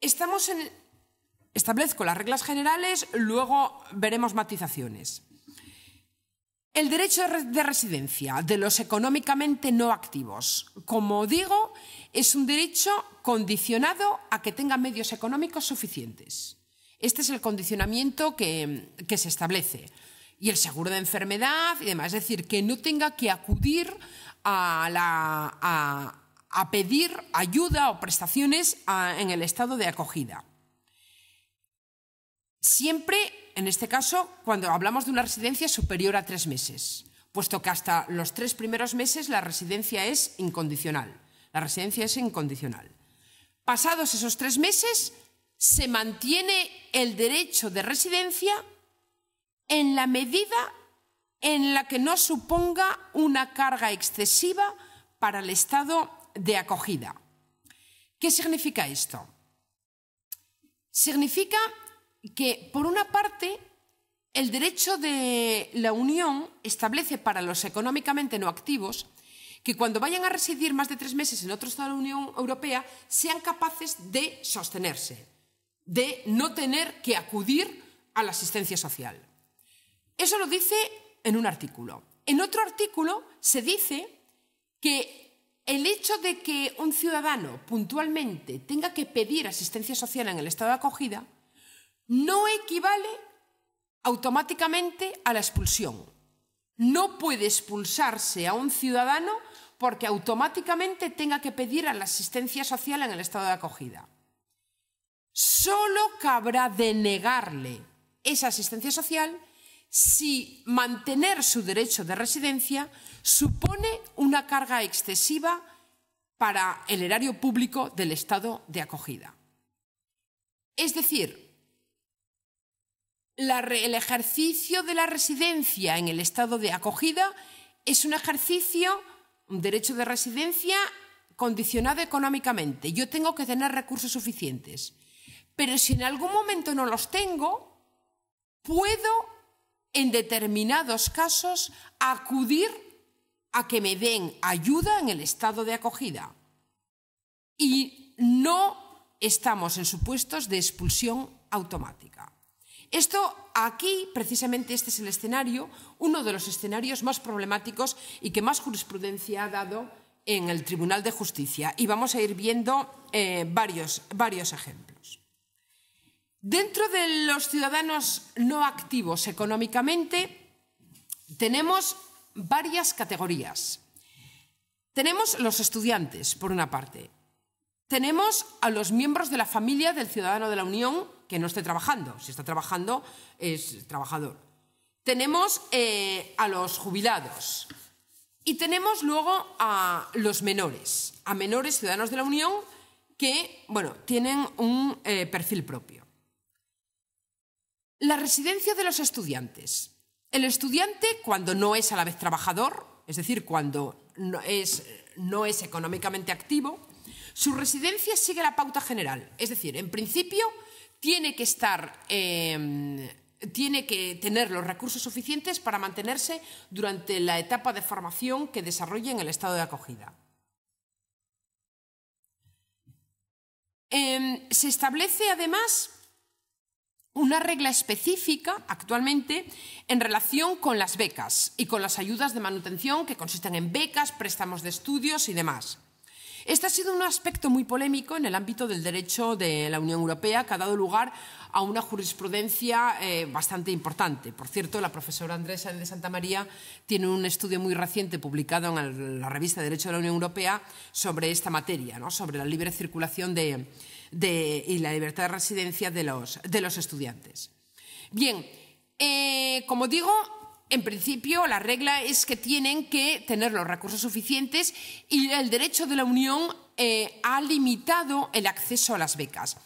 establezco las reglas generales, luego veremos matizaciones. El derecho de residencia de los económicamente no activos, como digo, es un derecho condicionado a que tengan medios económicos suficientes. Este es el condicionamiento que se establece. Y el seguro de enfermedad y demás, es decir, que no tenga que acudir a pedir ayuda o prestaciones en el estado de acogida. Siempre, en este caso, cuando hablamos de una residencia superior a 3 meses, puesto que hasta los 3 primeros meses la residencia es incondicional. La residencia es incondicional. Pasados esos 3 meses, se mantiene el derecho de residencia en la medida en la que no suponga una carga excesiva para el estado de acogida. ¿Qué significa esto? Significa que, por una parte, el derecho de la Unión establece para los económicamente no activos que cuando vayan a residir más de 3 meses en otro estado de la Unión Europea sean capaces de sostenerse, de no tener que acudir a la asistencia social. Eso lo dice en un artículo. En otro artículo se dice que el hecho de que un ciudadano puntualmente tenga que pedir asistencia social en el estado de acogida no equivale automáticamente a la expulsión. No puede expulsarse a un ciudadano porque automáticamente tenga que pedir a la asistencia social en el estado de acogida. Solo cabrá denegarle esa asistencia social si mantener su derecho de residencia supone una carga excesiva para el erario público del estado de acogida. Es decir, el ejercicio de la residencia en el estado de acogida es un derecho de residencia condicionado económicamente. Yo tengo que tener recursos suficientes. Pero si en algún momento no los tengo, puedo, en determinados casos, acudir a que me den ayuda en el estado de acogida. Y no estamos en supuestos de expulsión automática. Esto aquí, precisamente este es el escenario, uno de los escenarios más problemáticos y que más jurisprudencia ha dado en el Tribunal de Justicia. Y vamos a ir viendo varios ejemplos. Dentro de los ciudadanos no activos económicamente tenemos varias categorías. Tenemos los estudiantes, por una parte. tenemos a los miembros de la familia del ciudadano de la Unión que no esté trabajando. Si está trabajando, es trabajador. Tenemos a los jubilados. Y tenemos luego a los menores, ciudadanos de la Unión que, bueno, tienen un perfil propio. La residencia de los estudiantes. El estudiante, cuando no es a la vez trabajador, es decir, cuando no es económicamente activo, su residencia sigue la pauta general. Es decir, en principio tiene que tener los recursos suficientes para mantenerse durante la etapa de formación que desarrolle en el estado de acogida. Se establece, además, una regla específica actualmente en relación con las becas y con las ayudas de manutención que consisten en becas, préstamos de estudios y demás. Este ha sido un aspecto muy polémico en el ámbito del derecho de la Unión Europea, que ha dado lugar a una jurisprudencia bastante importante. Por cierto, la profesora Andrés Sáenz de Santamaría tiene un estudio muy reciente publicado en la revista de Derecho de la Unión Europea sobre esta materia, ¿no? Sobre la libre circulación y la libertad de residencia de los estudiantes. Bien, como digo, en principio, la regla es que tienen que tener los recursos suficientes y el derecho de la Unión ha limitado el acceso a las becas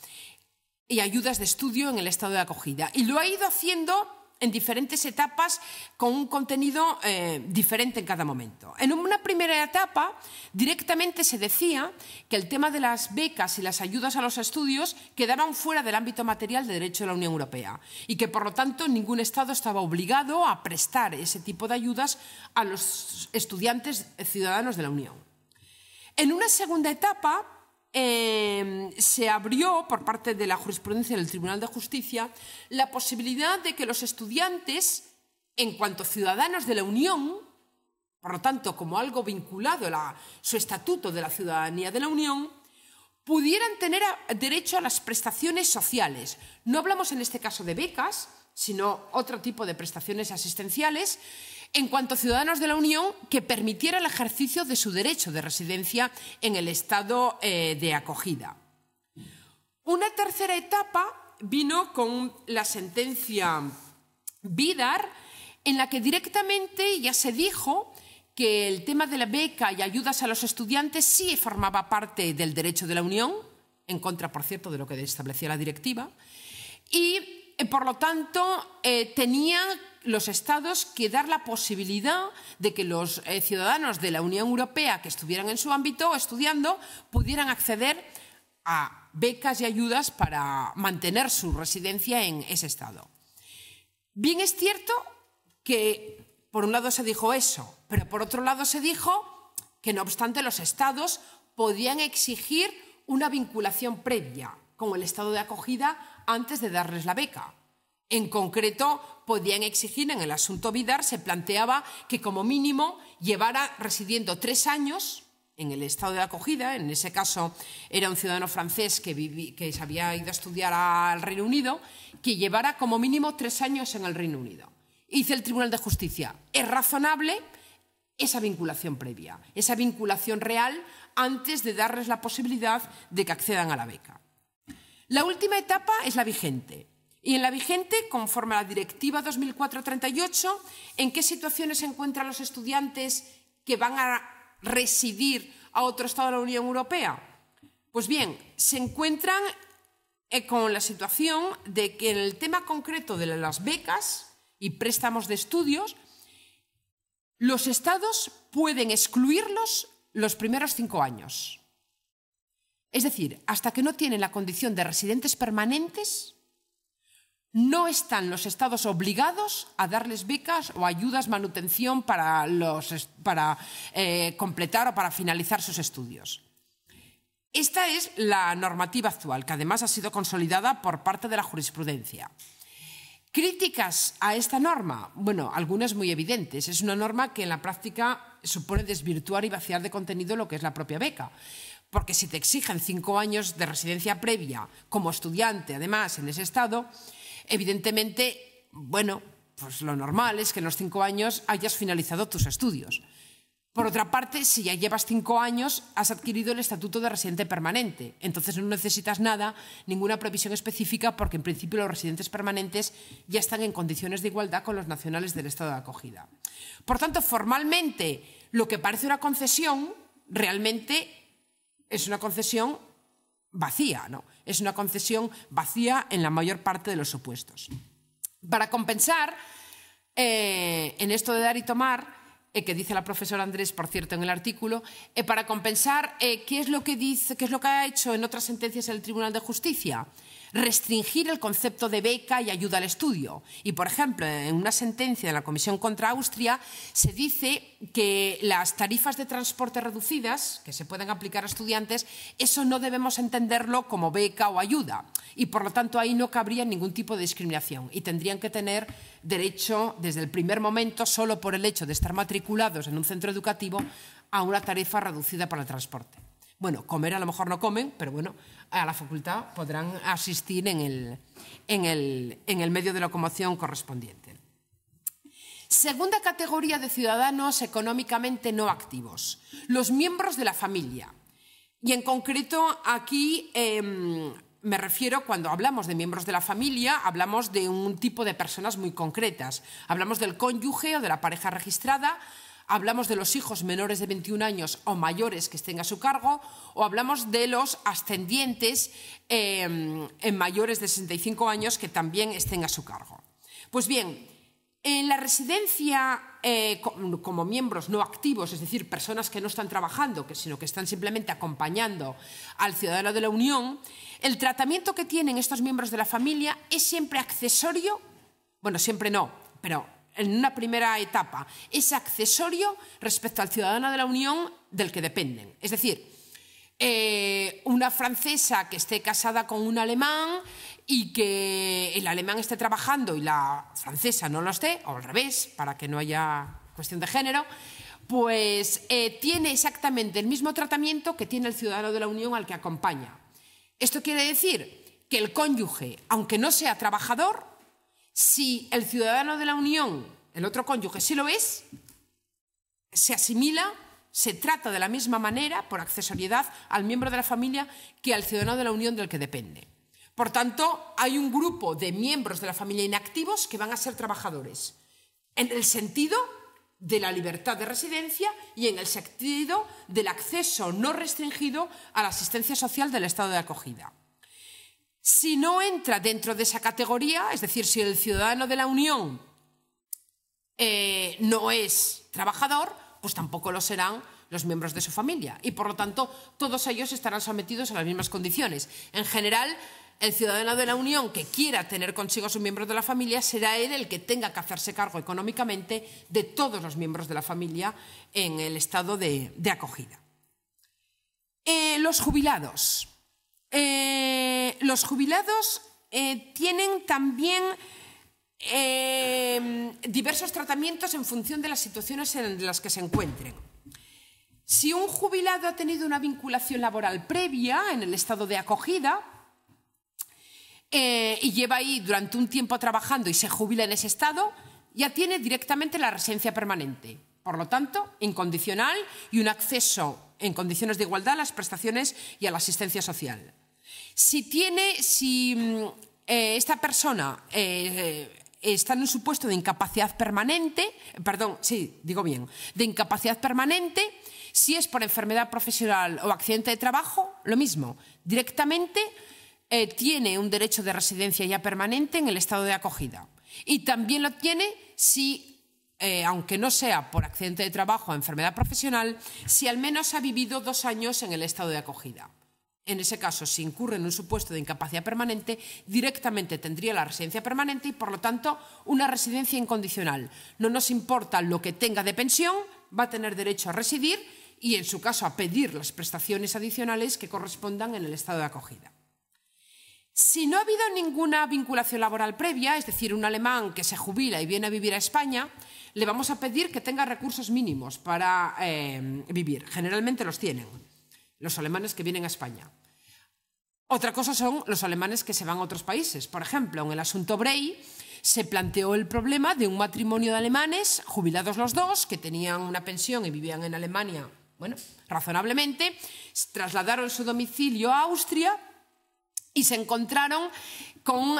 y ayudas de estudio en el estado de acogida. Y lo ha ido haciendo en diferentes etapas con un contenido diferente en cada momento. En una primera etapa, directamente se decía que el tema de las becas y las ayudas a los estudios quedaban fuera del ámbito material de derecho de la Unión Europea y que, por lo tanto, ningún Estado estaba obligado a prestar ese tipo de ayudas a los estudiantes ciudadanos de la Unión. En una segunda etapa, se abrió por parte de la jurisprudencia del Tribunal de Justicia la posibilidad de que los estudiantes, en cuanto ciudadanos de la Unión, por lo tanto como algo vinculado a su estatuto de la ciudadanía de la Unión, pudieran tener derecho a las prestaciones sociales. No hablamos en este caso de becas, sino otro tipo de prestaciones asistenciales, en cuanto a ciudadanos de la Unión que permitiera el ejercicio de su derecho de residencia en el estado de acogida. Una tercera etapa vino con la sentencia Vidar, en la que directamente ya se dijo que el tema de la beca y ayudas a los estudiantes sí formaba parte del derecho de la Unión, en contra, por cierto, de lo que establecía la directiva, y por lo tanto tenían los Estados que dar la posibilidad de que los ciudadanos de la Unión Europea que estuvieran en su ámbito estudiando pudieran acceder a becas y ayudas para mantener su residencia en ese Estado. Bien, es cierto que por un lado se dijo eso, pero por otro lado se dijo que no obstante los Estados podían exigir una vinculación previa con el Estado de acogida antes de darles la beca. En concreto, podían exigir, en el asunto Vidar, se planteaba que como mínimo llevara residiendo 3 años en el estado de acogida. En ese caso era un ciudadano francés que se había ido a estudiar al Reino Unido, que llevara como mínimo 3 años en el Reino Unido. Dice el Tribunal de Justicia, es razonable esa vinculación previa, esa vinculación real antes de darles la posibilidad de que accedan a la beca. La última etapa es la vigente. Y en la vigente, conforme a la Directiva 2004/38, ¿en qué situaciones se encuentran los estudiantes que van a residir a otro Estado de la Unión Europea? Pues bien, se encuentran con la situación de que en el tema concreto de las becas y préstamos de estudios, los Estados pueden excluirlos los primeros 5 años. Es decir, hasta que no tienen la condición de residentes permanentes, no están los Estados obligados a darles becas o ayudas manutención para completar o para finalizar sus estudios. Esta es la normativa actual, que además ha sido consolidada por parte de la jurisprudencia. ¿Críticas a esta norma? Bueno, algunas muy evidentes. Es una norma que en la práctica supone desvirtuar y vaciar de contenido lo que es la propia beca. Porque si te exigen 5 años de residencia previa como estudiante, además, en ese estado, evidentemente, bueno, pues lo normal es que en los 5 años hayas finalizado tus estudios. Por otra parte, si ya llevas 5 años, has adquirido el estatuto de residente permanente. Entonces no necesitas nada, ninguna previsión específica, porque en principio los residentes permanentes ya están en condiciones de igualdad con los nacionales del estado de acogida. Por tanto, formalmente, lo que parece una concesión, realmente es una concesión vacía, ¿no? Es una concesión vacía en la mayor parte de los supuestos. Para compensar, en esto de dar y tomar, que dice la profesora Andrés, por cierto, en el artículo, para compensar, ¿qué es lo que ha hecho en otras sentencias el Tribunal de Justicia? Restringir el concepto de beca y ayuda al estudio. Y, por ejemplo, en una sentencia de la Comisión contra Austria se dice que las tarifas de transporte reducidas que se pueden aplicar a estudiantes, eso no debemos entenderlo como beca o ayuda. Y, por lo tanto, ahí no cabría ningún tipo de discriminación y tendrían que tener derecho, desde el primer momento, solo por el hecho de estar matriculados en un centro educativo, a una tarifa reducida para el transporte. Bueno, comer a lo mejor no comen, pero bueno, a la facultad podrán asistir en el medio de locomoción correspondiente. Segunda categoría de ciudadanos económicamente no activos, los miembros de la familia. Y en concreto aquí me refiero, cuando hablamos de miembros de la familia, hablamos de un tipo de personas muy concretas. Hablamos del cónyuge o de la pareja registrada, hablamos de los hijos menores de 21 años o mayores que estén a su cargo, o hablamos de los ascendientes en mayores de 65 años que también estén a su cargo. Pues bien, en la residencia como miembros no activos, es decir, personas que no están trabajando, sino que están simplemente acompañando al ciudadano de la Unión, el tratamiento que tienen estos miembros de la familia es siempre accesorio, bueno, siempre no, pero en una primera etapa, es accesorio respecto al ciudadano de la Unión del que dependen. Es decir, una francesa que esté casada con un alemán y que el alemán esté trabajando y la francesa no lo esté, o al revés, para que no haya cuestión de género, pues tiene exactamente el mismo tratamiento que tiene el ciudadano de la Unión al que acompaña. Esto quiere decir que el cónyuge, aunque no sea trabajador, si el ciudadano de la Unión, el otro cónyuge, sí lo es, se asimila, se trata de la misma manera, por accesoriedad, al miembro de la familia que al ciudadano de la Unión del que depende. Por tanto, hay un grupo de miembros de la familia inactivos que van a ser trabajadores, en el sentido de la libertad de residencia y en el sentido del acceso no restringido a la asistencia social del estado de acogida. Si no entra dentro de esa categoría, es decir, si el ciudadano de la Unión no es trabajador, pues tampoco lo serán los miembros de su familia y, por lo tanto, todos ellos estarán sometidos a las mismas condiciones. En general, el ciudadano de la Unión que quiera tener consigo a sus miembros de la familia será él el que tenga que hacerse cargo económicamente de todos los miembros de la familia en el estado de acogida. Los jubilados. Los jubilados tienen también diversos tratamientos en función de las situaciones en las que se encuentren. Si un jubilado ha tenido una vinculación laboral previa en el estado de acogida y lleva ahí durante un tiempo trabajando y se jubila en ese estado, ya tiene directamente la residencia permanente. Por lo tanto, incondicional y un acceso en condiciones de igualdad a las prestaciones y a la asistencia social. Si esta persona está en un supuesto de incapacidad permanente, de incapacidad permanente, si es por enfermedad profesional o accidente de trabajo, lo mismo, directamente tiene un derecho de residencia ya permanente en el estado de acogida. Y también lo tiene si, aunque no sea por accidente de trabajo o enfermedad profesional, si al menos ha vivido 2 años en el estado de acogida. En ese caso, si incurre en un supuesto de incapacidad permanente, directamente tendría la residencia permanente y, por lo tanto, una residencia incondicional. No nos importa lo que tenga de pensión, va a tener derecho a residir y, en su caso, a pedir las prestaciones adicionales que correspondan en el estado de acogida. Si no ha habido ninguna vinculación laboral previa, es decir, un alemán que se jubila y viene a vivir a España, le vamos a pedir que tenga recursos mínimos para vivir. Generalmente los tienen los alemanes que vienen a España. Otra cosa son los alemanes que se van a otros países. Por ejemplo, en el asunto Brey se planteó el problema de un matrimonio de alemanes, jubilados los dos, que tenían una pensión y vivían en Alemania, bueno, razonablemente, trasladaron su domicilio a Austria y se encontraron con,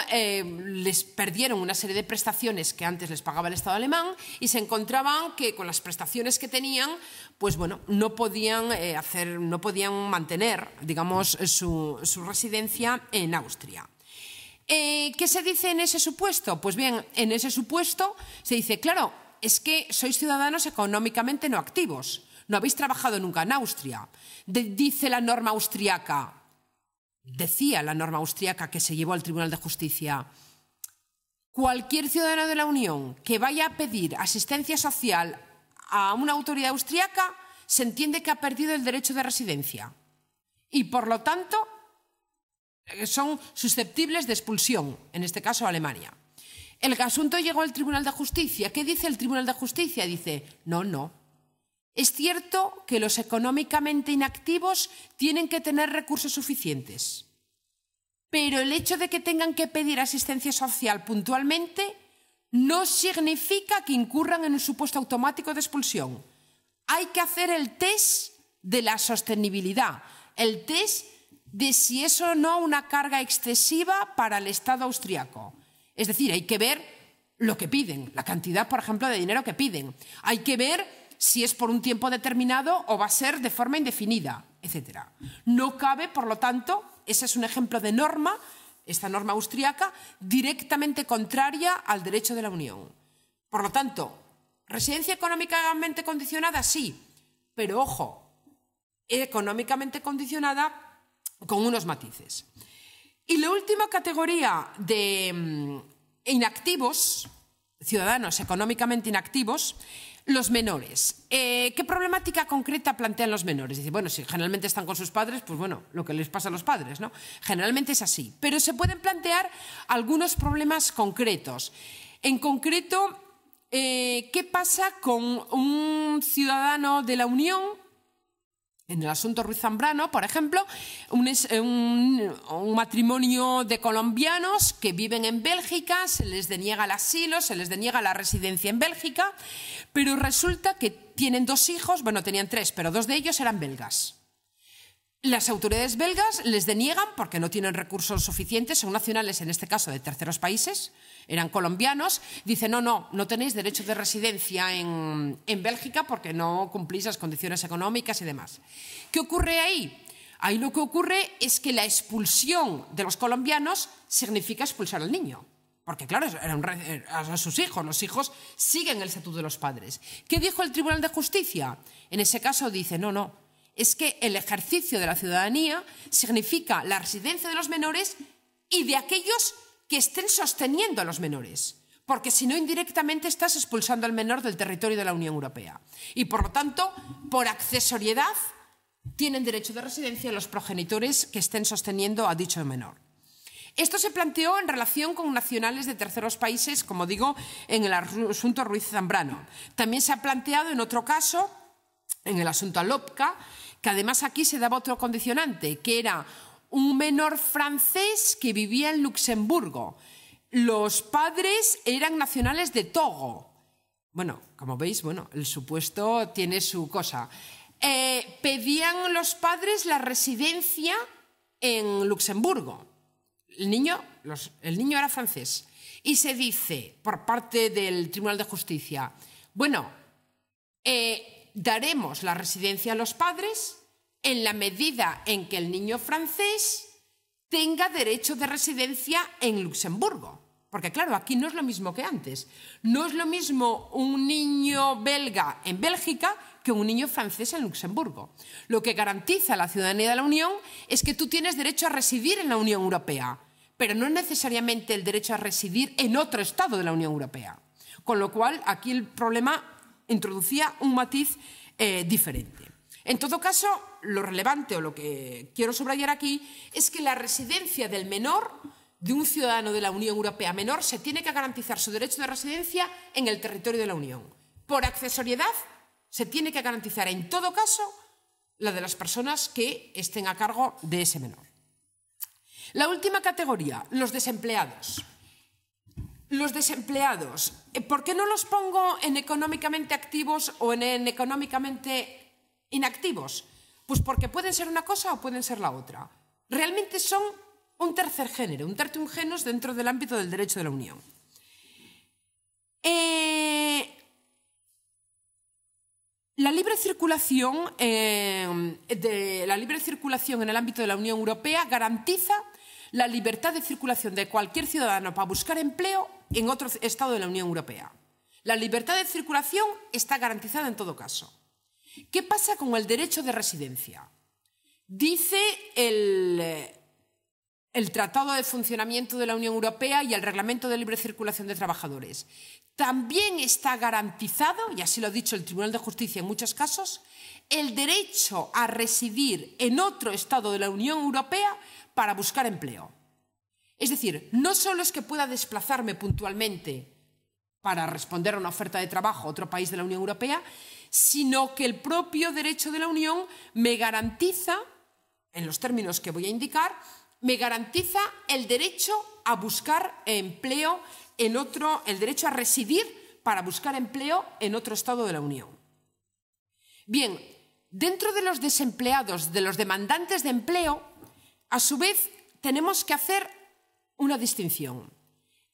les perdieron una serie de prestaciones que antes les pagaba el Estado alemán y se encontraban que con las prestaciones que tenían, pues bueno, no podían mantener, digamos, su residencia en Austria. ¿Qué se dice en ese supuesto? Pues bien, en ese supuesto se dice, claro, es que sois ciudadanos económicamente no activos, no habéis trabajado nunca en Austria. Dice la norma austriaca. Decía la norma austríaca que se llevó al Tribunal de Justicia, cualquier ciudadano de la Unión que vaya a pedir asistencia social a una autoridad austríaca se entiende que ha perdido el derecho de residencia y, por lo tanto, son susceptibles de expulsión, en este caso Alemania. El asunto llegó al Tribunal de Justicia. ¿Qué dice el Tribunal de Justicia? Dice, no. Es cierto que los económicamente inactivos tienen que tener recursos suficientes, pero el hecho de que tengan que pedir asistencia social puntualmente no significa que incurran en un supuesto automático de expulsión. Hay que hacer el test de la sostenibilidad, el test de si es o no una carga excesiva para el Estado austriaco. Es decir, hay que ver lo que piden, la cantidad, por ejemplo, de dinero que piden. Hay que ver si es por un tiempo determinado o va a ser de forma indefinida, etc. No cabe, por lo tanto, ese es un ejemplo de norma, esta norma austríaca, directamente contraria al derecho de la Unión. Por lo tanto, residencia económicamente condicionada, sí, pero ojo, económicamente condicionada con unos matices. Y la última categoría de inactivos, ciudadanos económicamente inactivos, los menores. ¿Qué problemática concreta plantean los menores? Dice, bueno, si generalmente están con sus padres, pues bueno, lo que les pasa a los padres, ¿no? Generalmente es así. Pero se pueden plantear algunos problemas concretos. En concreto, ¿qué pasa con un ciudadano de la Unión? En el asunto Ruiz Zambrano, por ejemplo, un matrimonio de colombianos que viven en Bélgica, se les deniega el asilo, se les deniega la residencia en Bélgica, pero resulta que tienen 2 hijos, bueno, tenían 3, pero 2 de ellos eran belgas. Las autoridades belgas les deniegan porque no tienen recursos suficientes, son nacionales, en este caso, de terceros países, eran colombianos, dicen, no tenéis derecho de residencia en Bélgica porque no cumplís las condiciones económicas y demás. ¿Qué ocurre ahí? Ahí lo que ocurre es que la expulsión de los colombianos significa expulsar al niño. Porque, claro, eran a sus hijos, los hijos siguen el estatuto de los padres. ¿Qué dijo el Tribunal de Justicia? En ese caso dice, no. Es que el ejercicio de la ciudadanía significa la residencia de los menores y de aquellos que estén sosteniendo a los menores, porque si no, indirectamente estás expulsando al menor del territorio de la Unión Europea. Y, por lo tanto, por accesoriedad, tienen derecho de residencia los progenitores que estén sosteniendo a dicho menor. Esto se planteó en relación con nacionales de terceros países, como digo, en el asunto Ruiz Zambrano. También se ha planteado en otro caso, en el asunto Alopka, que además aquí se daba otro condicionante, que era un menor francés que vivía en Luxemburgo. Los padres eran nacionales de Togo. Bueno, como veis, el supuesto tiene su cosa. Pedían los padres la residencia en Luxemburgo. El niño era francés. Y se dice, por parte del Tribunal de Justicia, daremos la residencia a los padres en la medida en que el niño francés tenga derecho de residencia en Luxemburgo. Porque, claro, aquí no es lo mismo que antes. No es lo mismo un niño belga en Bélgica que un niño francés en Luxemburgo. Lo que garantiza la ciudadanía de la Unión es que tú tienes derecho a residir en la Unión Europea, pero no necesariamente el derecho a residir en otro Estado de la Unión Europea. Con lo cual, aquí el problema introducía un matiz diferente. En todo caso, lo relevante o lo que quiero subrayar aquí es que la residencia del menor, de un ciudadano de la Unión Europea menor, se tiene que garantizar su derecho de residencia en el territorio de la Unión. Por accesoriedad, se tiene que garantizar en todo caso la de las personas que estén a cargo de ese menor. La última categoría, los desempleados. Los desempleados, ¿por qué no los pongo en económicamente activos o en económicamente inactivos? Pues porque pueden ser una cosa o pueden ser la otra. Realmente son un tercer género, un tertium genus dentro del ámbito del derecho de la Unión. La libre circulación en el ámbito de la Unión Europea garantiza la libertad de circulación de cualquier ciudadano para buscar empleo en otro Estado de la Unión Europea. La libertad de circulación está garantizada en todo caso. ¿Qué pasa con el derecho de residencia? Dice el Tratado de Funcionamiento de la Unión Europea y el Reglamento de Libre Circulación de Trabajadores. También está garantizado, y así lo ha dicho el Tribunal de Justicia en muchos casos, el derecho a residir en otro Estado de la Unión Europea para buscar empleo. Es decir, no solo es que pueda desplazarme puntualmente para responder a una oferta de trabajo a otro país de la Unión Europea, sino que el propio derecho de la Unión me garantiza, en los términos que voy a indicar, me garantiza el derecho a buscar empleo en otro, el derecho a residir para buscar empleo en otro Estado de la Unión. Bien, dentro de los desempleados, de los demandantes de empleo, a su vez tenemos que hacer una distinción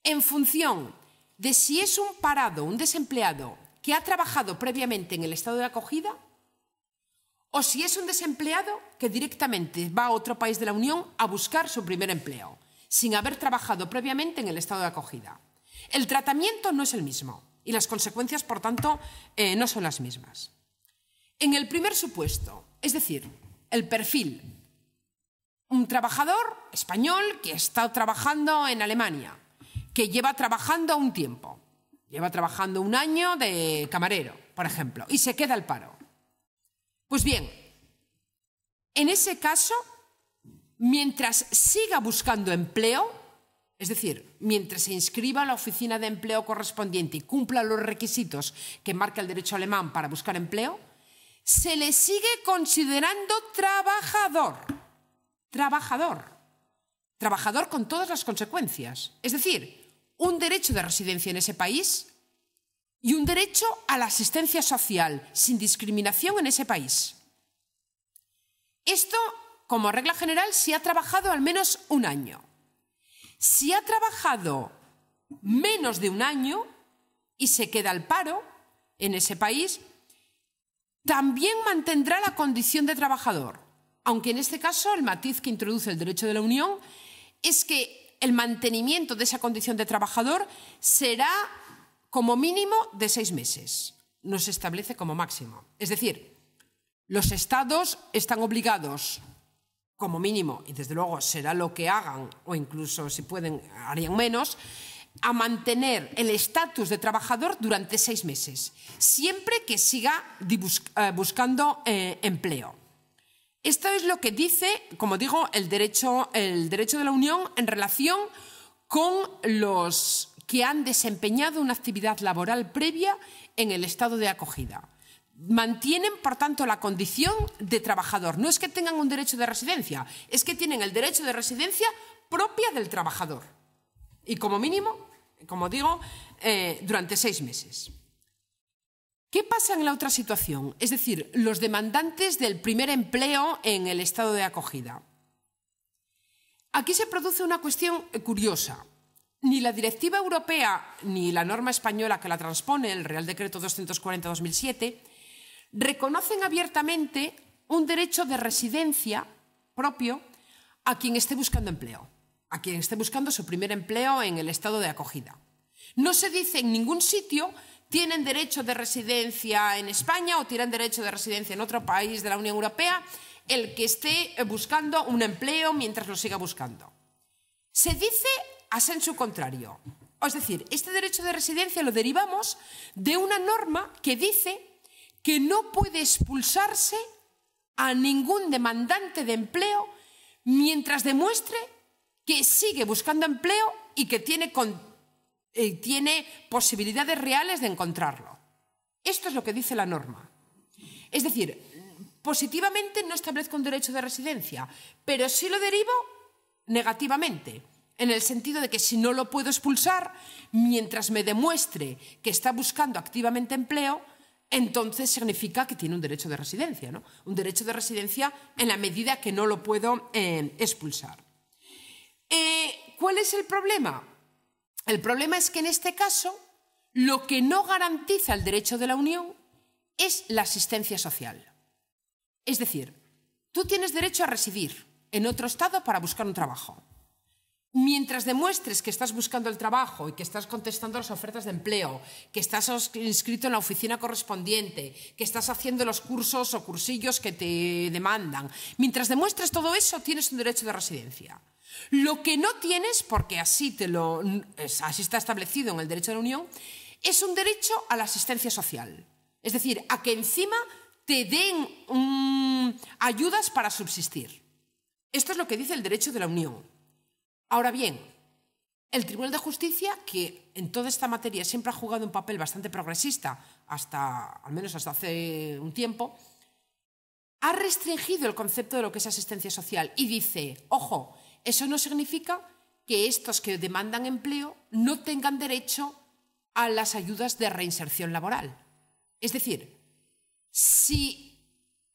en función de si es un parado, un desempleado que ha trabajado previamente en el Estado de acogida o si es un desempleado que directamente va a otro país de la Unión a buscar su primer empleo, sin haber trabajado previamente en el Estado de acogida. El tratamiento no es el mismo y las consecuencias, por tanto, no son las mismas. En el primer supuesto, es decir, el perfil, un trabajador español que está trabajando en Alemania, que lleva trabajando un tiempo, lleva trabajando un año de camarero, por ejemplo, y se queda al paro. Pues bien, en ese caso, mientras siga buscando empleo, es decir, mientras se inscriba a la oficina de empleo correspondiente y cumpla los requisitos que marca el derecho alemán para buscar empleo, se le sigue considerando trabajador. Trabajador con todas las consecuencias. Es decir, un derecho de residencia en ese país y un derecho a la asistencia social sin discriminación en ese país. Esto, como regla general, si ha trabajado al menos un año. Si ha trabajado menos de un año y se queda al paro en ese país, también mantendrá la condición de trabajador, aunque en este caso el matiz que introduce el derecho de la Unión es que el mantenimiento de esa condición de trabajador será como mínimo de 6 meses. No se establece como máximo. Es decir, los Estados están obligados, como mínimo, y desde luego será lo que hagan, o incluso si pueden harían menos, a mantener el estatus de trabajador durante 6 meses, siempre que siga buscando empleo. Esto es lo que dice, como digo, el derecho de la Unión en relación con los que han desempeñado una actividad laboral previa en el estado de acogida. Mantienen, por tanto, la condición de trabajador. No es que tengan un derecho de residencia, es que tienen el derecho de residencia propia del trabajador. Y como mínimo, como digo, durante 6 meses. ¿Qué pasa en la otra situación? Es decir, los demandantes del primer empleo en el estado de acogida. Aquí se produce una cuestión curiosa. Ni la directiva europea ni la norma española que la transpone, el Real Decreto 240/2007, reconocen abiertamente un derecho de residencia propio a quien esté buscando empleo, a quien esté buscando su primer empleo en el estado de acogida. No se dice en ningún sitio tienen derecho de residencia en España o tienen derecho de residencia en otro país de la Unión Europea el que esté buscando un empleo mientras lo siga buscando. Se dice a sensu contrario. Es decir, este derecho de residencia lo derivamos de una norma que dice que no puede expulsarse a ningún demandante de empleo mientras demuestre que sigue buscando empleo y que tiene posibilidades reales de encontrarlo. Esto es lo que dice la norma. Es decir, positivamente no establezco un derecho de residencia, pero sí lo derivo negativamente. en el sentido de que si no lo puedo expulsar, mientras me demuestre que está buscando activamente empleo, entonces significa que tiene un derecho de residencia, ¿no? Un derecho de residencia en la medida que no lo puedo expulsar. ¿Cuál es el problema? El problema es que en este caso lo que no garantiza el derecho de la Unión es la asistencia social. Es decir, tú tienes derecho a residir en otro estado para buscar un trabajo. Mientras demuestres que estás buscando el trabajo y que estás contestando las ofertas de empleo, que estás inscrito en la oficina correspondiente, que estás haciendo los cursos o cursillos que te demandan, mientras demuestres todo eso, tienes un derecho de residencia. Lo que no tienes, porque así está establecido en el derecho de la Unión, es un derecho a la asistencia social. Es decir, a que encima te den ayudas para subsistir. Esto es lo que dice el derecho de la Unión. Ahora bien, el Tribunal de Justicia, que en toda esta materia siempre ha jugado un papel bastante progresista, al menos hasta hace un tiempo, ha restringido el concepto de lo que es asistencia social y dice, ojo, eso no significa que estos que demandan empleo no tengan derecho a las ayudas de reinserción laboral. Es decir, si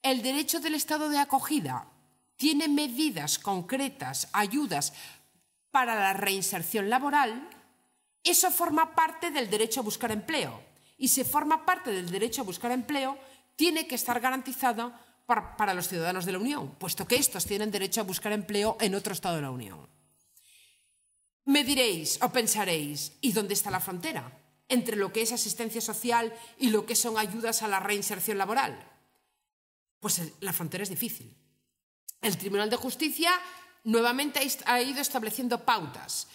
el derecho del estado de acogida tiene medidas concretas, ayudas para la reinserción laboral, eso forma parte del derecho a buscar empleo. Y si forma parte del derecho a buscar empleo, tiene que estar garantizado para los ciudadanos de la Unión, puesto que estos tienen derecho a buscar empleo en otro Estado de la Unión. Me diréis o pensaréis, ¿y dónde está la frontera entre lo que es asistencia social y lo que son ayudas a la reinserción laboral? Pues la frontera es difícil. El Tribunal de Justicia nuevamente ha ido estableciendo pautas.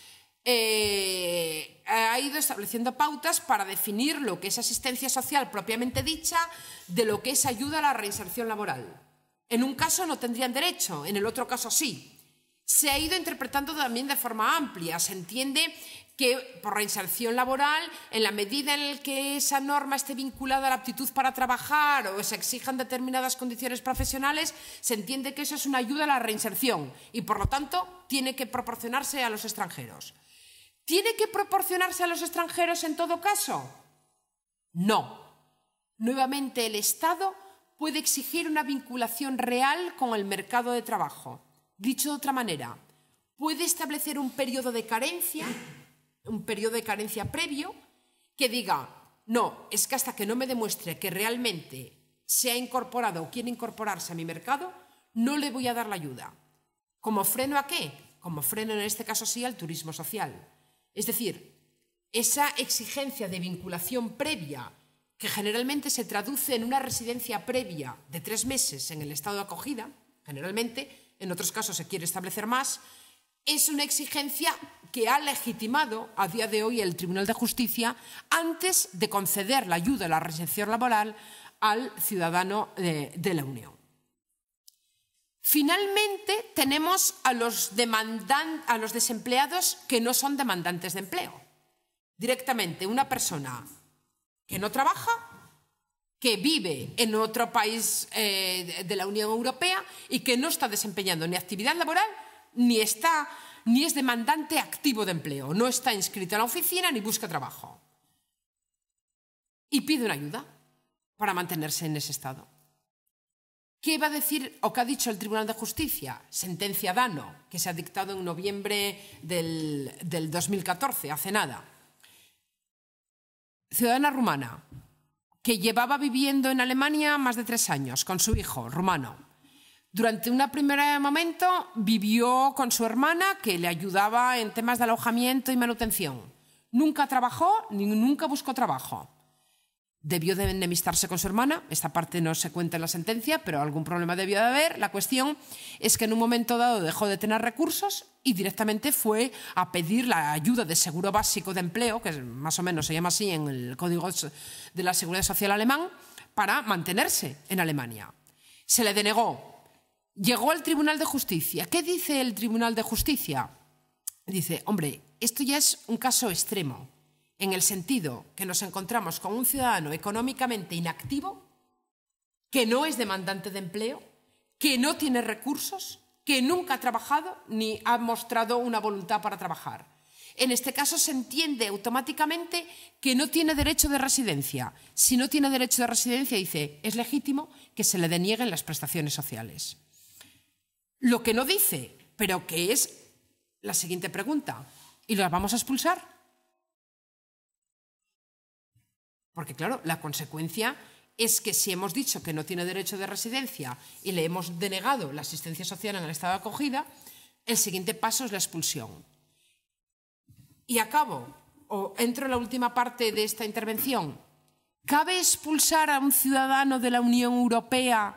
Ha ido estableciendo pautas para definir lo que es asistencia social propiamente dicha de lo que es ayuda a la reinserción laboral. En un caso no tendrían derecho, en el otro caso sí. Se ha ido interpretando también de forma amplia. Se entiende que por reinserción laboral, en la medida en la que esa norma esté vinculada a la aptitud para trabajar o se exijan determinadas condiciones profesionales, se entiende que eso es una ayuda a la reinserción y, por lo tanto, tiene que proporcionarse a los extranjeros. ¿Tiene que proporcionarse a los extranjeros en todo caso? No. Nuevamente, el Estado puede exigir una vinculación real con el mercado de trabajo. Dicho de otra manera, puede establecer un periodo de carencia previo que diga, no, es que hasta que no me demuestre que realmente se ha incorporado o quiere incorporarse a mi mercado, no le voy a dar la ayuda. ¿Como freno a qué? Como freno en este caso sí al turismo social. Es decir, esa exigencia de vinculación previa que generalmente se traduce en una residencia previa de 3 meses en el estado de acogida, generalmente, en otros casos se quiere establecer más, es una exigencia que ha legitimado a día de hoy el Tribunal de Justicia antes de conceder la ayuda a la reinserción laboral al ciudadano de la Unión. Finalmente, tenemos a los desempleados que no son demandantes de empleo. Directamente, una persona que no trabaja, que vive en otro país de la Unión Europea y que no está desempeñando ni actividad laboral ni es demandante activo de empleo, no está inscrito en la oficina ni busca trabajo. Y pide una ayuda para mantenerse en ese estado. ¿Qué va a decir o qué ha dicho el Tribunal de Justicia? Sentencia Dano, que se ha dictado en noviembre del 2014, hace nada. Ciudadana rumana, que llevaba viviendo en Alemania más de 3 años con su hijo rumano. Durante un primer momento vivió con su hermana, que le ayudaba en temas de alojamiento y manutención. Nunca trabajó ni nunca buscó trabajo. Debió de enemistarse con su hermana, esta parte no se cuenta en la sentencia, pero algún problema debió de haber. La cuestión es que en un momento dado dejó de tener recursos y directamente fue a pedir la ayuda de seguro básico de empleo, que más o menos se llama así en el Código de la Seguridad Social alemán, para mantenerse en Alemania. Se le denegó. Llegó al Tribunal de Justicia. ¿Qué dice el Tribunal de Justicia? Dice, hombre, esto ya es un caso extremo, en el sentido que nos encontramos con un ciudadano económicamente inactivo, que no es demandante de empleo, que no tiene recursos, que nunca ha trabajado ni ha mostrado una voluntad para trabajar. En este caso se entiende automáticamente que no tiene derecho de residencia. Si no tiene derecho de residencia, dice, es legítimo que se le denieguen las prestaciones sociales. Lo que no dice, pero que es la siguiente pregunta, ¿y las vamos a expulsar? Porque claro, la consecuencia es que si hemos dicho que no tiene derecho de residencia y le hemos denegado la asistencia social en el estado de acogida, el siguiente paso es la expulsión. Y acabo, o entro en la última parte de esta intervención. ¿Cabe expulsar a un ciudadano de la Unión Europea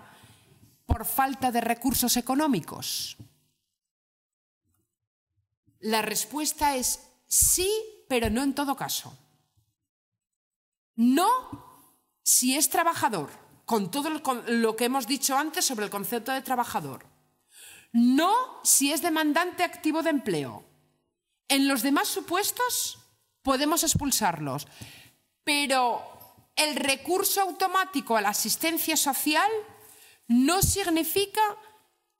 por falta de recursos económicos? La respuesta es sí, pero no en todo caso. No si es trabajador, con todo lo que hemos dicho antes sobre el concepto de trabajador. No si es demandante activo de empleo. En los demás supuestos podemos expulsarlos, pero el recurso automático a la asistencia social no significa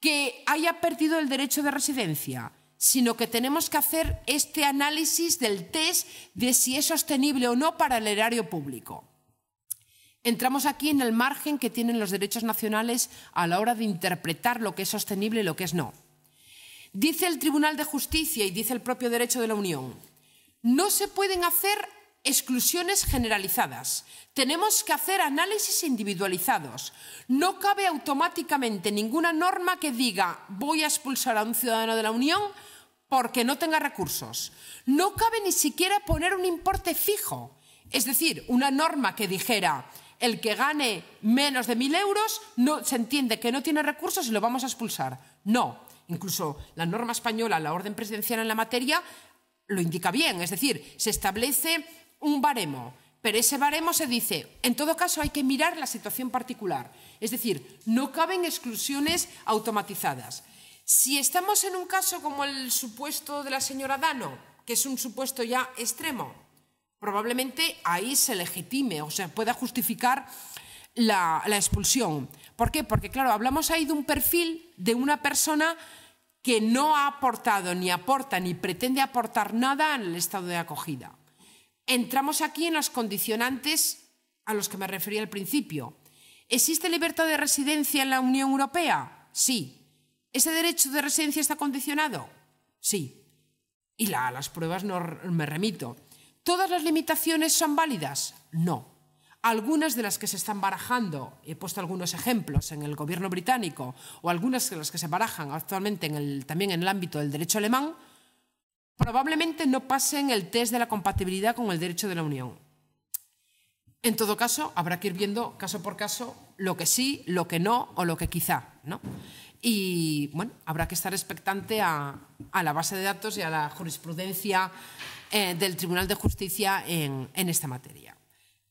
que haya perdido el derecho de residencia, sino que tenemos que hacer este análisis del test de si es sostenible o no para el erario público. Entramos aquí en el margen que tienen los derechos nacionales a la hora de interpretar lo que es sostenible y lo que es no. Dice el Tribunal de Justicia y dice el propio Derecho de la Unión, no se pueden hacer exclusiones generalizadas. Tenemos que hacer análisis individualizados. No cabe automáticamente ninguna norma que diga voy a expulsar a un ciudadano de la Unión porque no tenga recursos. No cabe ni siquiera poner un importe fijo. Es decir, una norma que dijera el que gane menos de 1.000 euros no, se entiende que no tiene recursos y lo vamos a expulsar. No. Incluso la norma española, la orden presidencial en la materia, lo indica bien. Es decir, se establece un baremo, pero ese baremo se dice, en todo caso hay que mirar la situación particular. Es decir, no caben exclusiones automatizadas. Si estamos en un caso como el supuesto de la señora Dano, que es un supuesto ya extremo, probablemente ahí se legitime o se pueda justificar la expulsión. ¿Por qué? Porque, claro, hablamos ahí de un perfil de una persona que no ha aportado, ni aporta, ni pretende aportar nada en el estado de acogida. Entramos aquí en los condicionantes a los que me refería al principio. ¿Existe libertad de residencia en la Unión Europea? Sí. ¿Ese derecho de residencia está condicionado? Sí. Y a las pruebas no me remito. ¿Todas las limitaciones son válidas? No. Algunas de las que se están barajando, he puesto algunos ejemplos en el gobierno británico, o algunas de las que se barajan actualmente también en el ámbito del derecho alemán, probablemente no pasen el test de la compatibilidad con el derecho de la Unión. En todo caso, habrá que ir viendo caso por caso lo que sí, lo que no o lo que quizá, ¿no? Y bueno, habrá que estar expectante a la base de datos y a la jurisprudencia del Tribunal de Justicia en esta materia.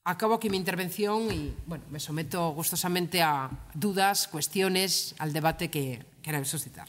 Acabo aquí mi intervención y bueno, me someto gustosamente a dudas, cuestiones, al debate que queráis suscitar.